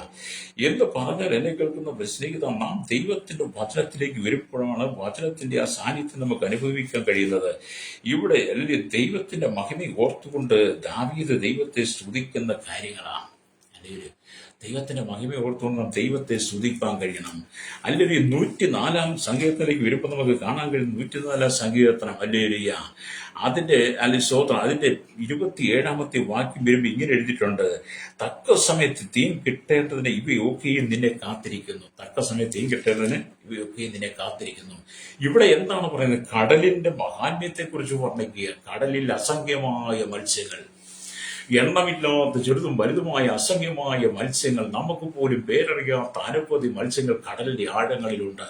എന്ന് പറഞ്ഞാൽ എന്നെ കേൾക്കുന്ന സ്നേഹിത, നാം ദൈവത്തിന്റെ വചനത്തിലേക്ക് വരുമ്പോഴാണ് വചനത്തിന്റെ ആ സാന്നിധ്യം നമുക്ക് അനുഭവിക്കാൻ കഴിയുന്നത്. ഇവിടെ ദൈവത്തിന്റെ മഹിമ ഓർത്തുകൊണ്ട് ദാവീദ് ദൈവത്തെ സ്തുതിക്കുന്ന കാര്യങ്ങളാണ്. അല്ലെങ്കിൽ ദൈവത്തിന്റെ മഹിമ ഓർത്തുകൊണ്ട് നാം ദൈവത്തെ സ്തുതിക്കാൻ കഴിയണം. അല്ലെങ്കിൽ 104 സങ്കീർത്തനത്തിലേക്ക് വരുമ്പോൾ നമുക്ക് കാണാൻ കഴിയും. 104 സങ്കീർത്തനം. ഹല്ലേലൂയ. അതിന്റെ സ്തോത്രം, അതിന്റെ 27 വാക്യം വരുമ്പോൾ ഇങ്ങനെ എഴുതിയിട്ടുണ്ട്, തക്ക സമയത്ത് തീൻ കിട്ടേണ്ടതിന് ഇവയൊക്കെയും നിന്നെ കാത്തിരിക്കുന്നു. തക്ക സമയത്ത് തീൻ കിട്ടേണ്ടതിന് ഇവയൊക്കെയും നിന്നെ കാത്തിരിക്കുന്നു. ഇവിടെ എന്താണ് പറയുന്നത്? കടലിന്റെ മഹാത്മ്യത്തെ കുറിച്ച് വർണ്ണിക്കുക. കടലിൽ അസംഖ്യമായ മത്സ്യങ്ങൾ, എണ്ണമില്ലാത്ത ചെറുതും വലുതുമായ അസംഖ്യമായ മത്സ്യങ്ങൾ, നമുക്ക് പോലും പേരറിയാത്ത അനവധി മത്സ്യങ്ങൾ കടലിന്റെ ആഴങ്ങളിലുണ്ട്.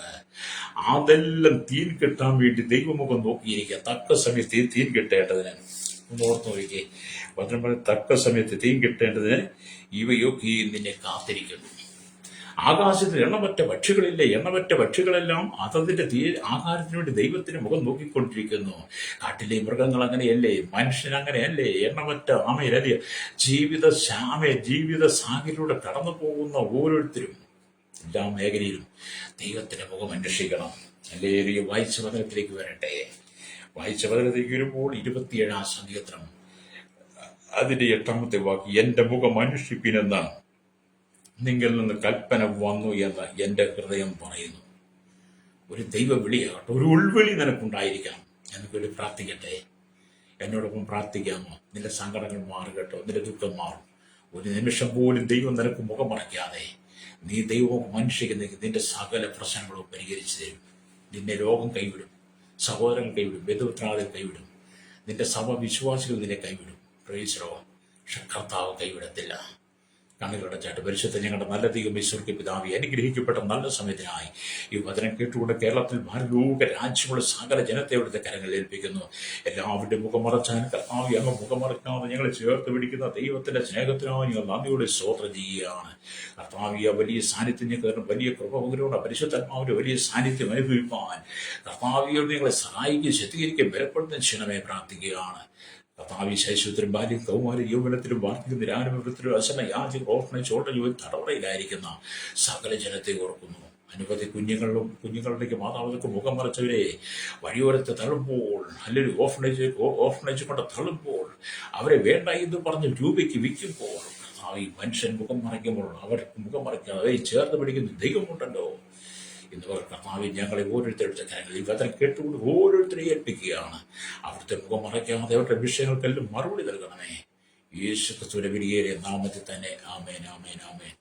അതെല്ലാം തീൻ കിട്ടാൻ വേണ്ടി ദൈവമുഖം നോക്കിയിരിക്കുക. തക്ക സമയത്ത് തീൻ കിട്ടേണ്ടതിന് ഓർത്ത് നോക്കിക്കേ. തക്ക സമയത്ത് തീൻ കിട്ടേണ്ടതിന് ഇവയൊക്കെ നിന്നെ കാത്തിരിക്കുന്നു. ആകാശത്തിൽ എണ്ണമറ്റ പക്ഷികളില്ലേ, എണ്ണമറ്റ പക്ഷികളെല്ലാം അതതിന്റെ ആഹാരത്തിന് വേണ്ടി ദൈവത്തിന് മുഖം നോക്കിക്കൊണ്ടിരിക്കുന്നു. കാട്ടിലെ മൃഗങ്ങൾ അങ്ങനെയല്ലേ, മനുഷ്യൻ അങ്ങനെയല്ലേ, എണ്ണമറ്റ ആമയിലല്ലേ, ജീവിത സാഗരിലൂടെ കടന്നു പോകുന്ന ഓരോരുത്തരും എല്ലാ മേഖലയിലും ദൈവത്തിന്റെ മുഖം അന്വേഷിക്കണം. അല്ലെങ്കിൽ വായിച്ച വചനത്തിലേക്ക് വരട്ടെ. വായിച്ച വചനത്തിലേക്ക് വരുമ്പോൾ 27-ാം സങ്കീർത്തനം അതിന്റെ 8-ാമത്തെ വാക്ക്, എന്റെ മുഖം അന്വേഷിപ്പിനെന്ന് നിങ്ങൾ നിന്ന് കൽപ്പന വന്നു എന്ന് എന്റെ ഹൃദയം പറയുന്നു. ഒരു ദൈവ വിളിയാകട്ടെ, ഒരു ഉൾവിളി നിനക്കുണ്ടായിരിക്കണം. എനിക്കൊരു പ്രാർത്ഥിക്കട്ടെ, എന്നോടൊപ്പം പ്രാർത്ഥിക്കാമോ? നിന്റെ സങ്കടങ്ങൾ മാറുകട്ടോ, നിന്റെ ദുഃഖം മാറും. ഒരു നിമിഷം പോലും ദൈവം നിനക്ക് മുഖം മറയ്ക്കാതെ നീ ദൈവം മനുഷ്യനെങ്കിൽ നിന്റെ സകല പ്രശ്നങ്ങളും പരിഹരിച്ചു തരും. നിന്നെ രോഗം കൈവിടും, സഹോദരൻ കൈവിടും, ബന്ധുമിത്രാദികൾ കൈവിടും, നിന്റെ സഭവിശ്വാസികൾ നിന്നെ കൈവിടും. Praise Lord. പക്ഷെ കർത്താവ് കൈവിടത്തില്ല. കണ്ണുകളടച്ചാട്ട് പരിശുദ്ധ ഞങ്ങളുടെ നല്ല ദൈവമേ, സ്വർഗ്ഗ പിതാവേ, അനുഗ്രഹിക്കപ്പെട്ട നല്ല സമയത്തിനായി ഈ വചനം കേട്ടുകൊണ്ട് കേരളത്തിൽ ഭാരതലോക രാജ്യങ്ങളുടെ സകല ജനത്തെ അവിടുത്തെ കരങ്ങളിൽ ഏൽപ്പിക്കുന്നു. എല്ലാവരുടെ മുഖമറച്ചാൻ കർത്താവേ, അങ്ങ് മുഖമറക്കാതെ ഞങ്ങളെ ചേർത്ത് പിടിക്കുന്ന ദൈവത്തിന്റെ സ്നേഹത്തിനായി ഞങ്ങൾ നന്ദിയോടെ സ്തോത്രം ചെയ്യുകയാണ്. കർത്താവേ, വലിയ സാന്നിധ്യം ഞങ്ങൾക്ക് വലിയ കൃപകരോട് പരിശുദ്ധാത്മാവിന്റെ വലിയ സാന്നിധ്യം അനുഭവിപ്പാൻ കർത്താവിയോട് ഞങ്ങളെ സഹായിക്കുകയും ശക്തീകരിക്കുകയും ബലപ്പെടുത്തുന്ന ക്ഷണമേ പ്രാർത്ഥിക്കുകയാണ്. കർത്താവേ, ശൈശവത്തിലും ബാല്യം കൗമാര യൗവനത്തിലും വാർദ്ധക്യം നിരാനുഭവത്തിലും അസമ യാചക ഓർഫനേജ് ഓട്ടജീവൻ തടവറയിലായിരിക്കുന്ന സകല ജനത്തെ ഓർക്കുന്നു. അനവധി കുഞ്ഞുങ്ങളിലേക്ക് മാതാപിതാക്കൾ മുഖം മറച്ചവരെ വഴിയോരത്തെ തള്ളുമ്പോൾ, അല്ലെങ്കിൽ ഓർഫനേജ് കൊണ്ട് തള്ളുമ്പോൾ, അവരെ വേണ്ട എന്ന് പറഞ്ഞ് രൂപയ്ക്ക് വിൽക്കുമ്പോൾ, ഈ മനുഷ്യൻ മുഖം മറയ്ക്കുമ്പോൾ അവർക്ക് മുഖം മറയ്ക്കാതെ അവരെ ചേർത്ത് പിടിക്കുന്ന ദൈവമുണ്ടല്ലോ. ഇന്ന് കർത്താവ് ഞങ്ങളെ ഓരോരുത്തരുടെ കാര്യങ്ങൾ ഈ വചനം കേട്ടുകൊണ്ട് ഓരോരുത്തരെയും ഏൽപ്പിക്കുകയാണ്. അവിടുത്തെ മുഖം മറയ്ക്കാതെ അവരുടെ വിഷയങ്ങൾക്കെല്ലാം മറുപടി നൽകണമേ. യേശു ക്രിസ്തുവിന്റെ വലിയ നാമത്തിൽ തന്നെ. ആമേൻ, ആമേൻ, ആമേൻ.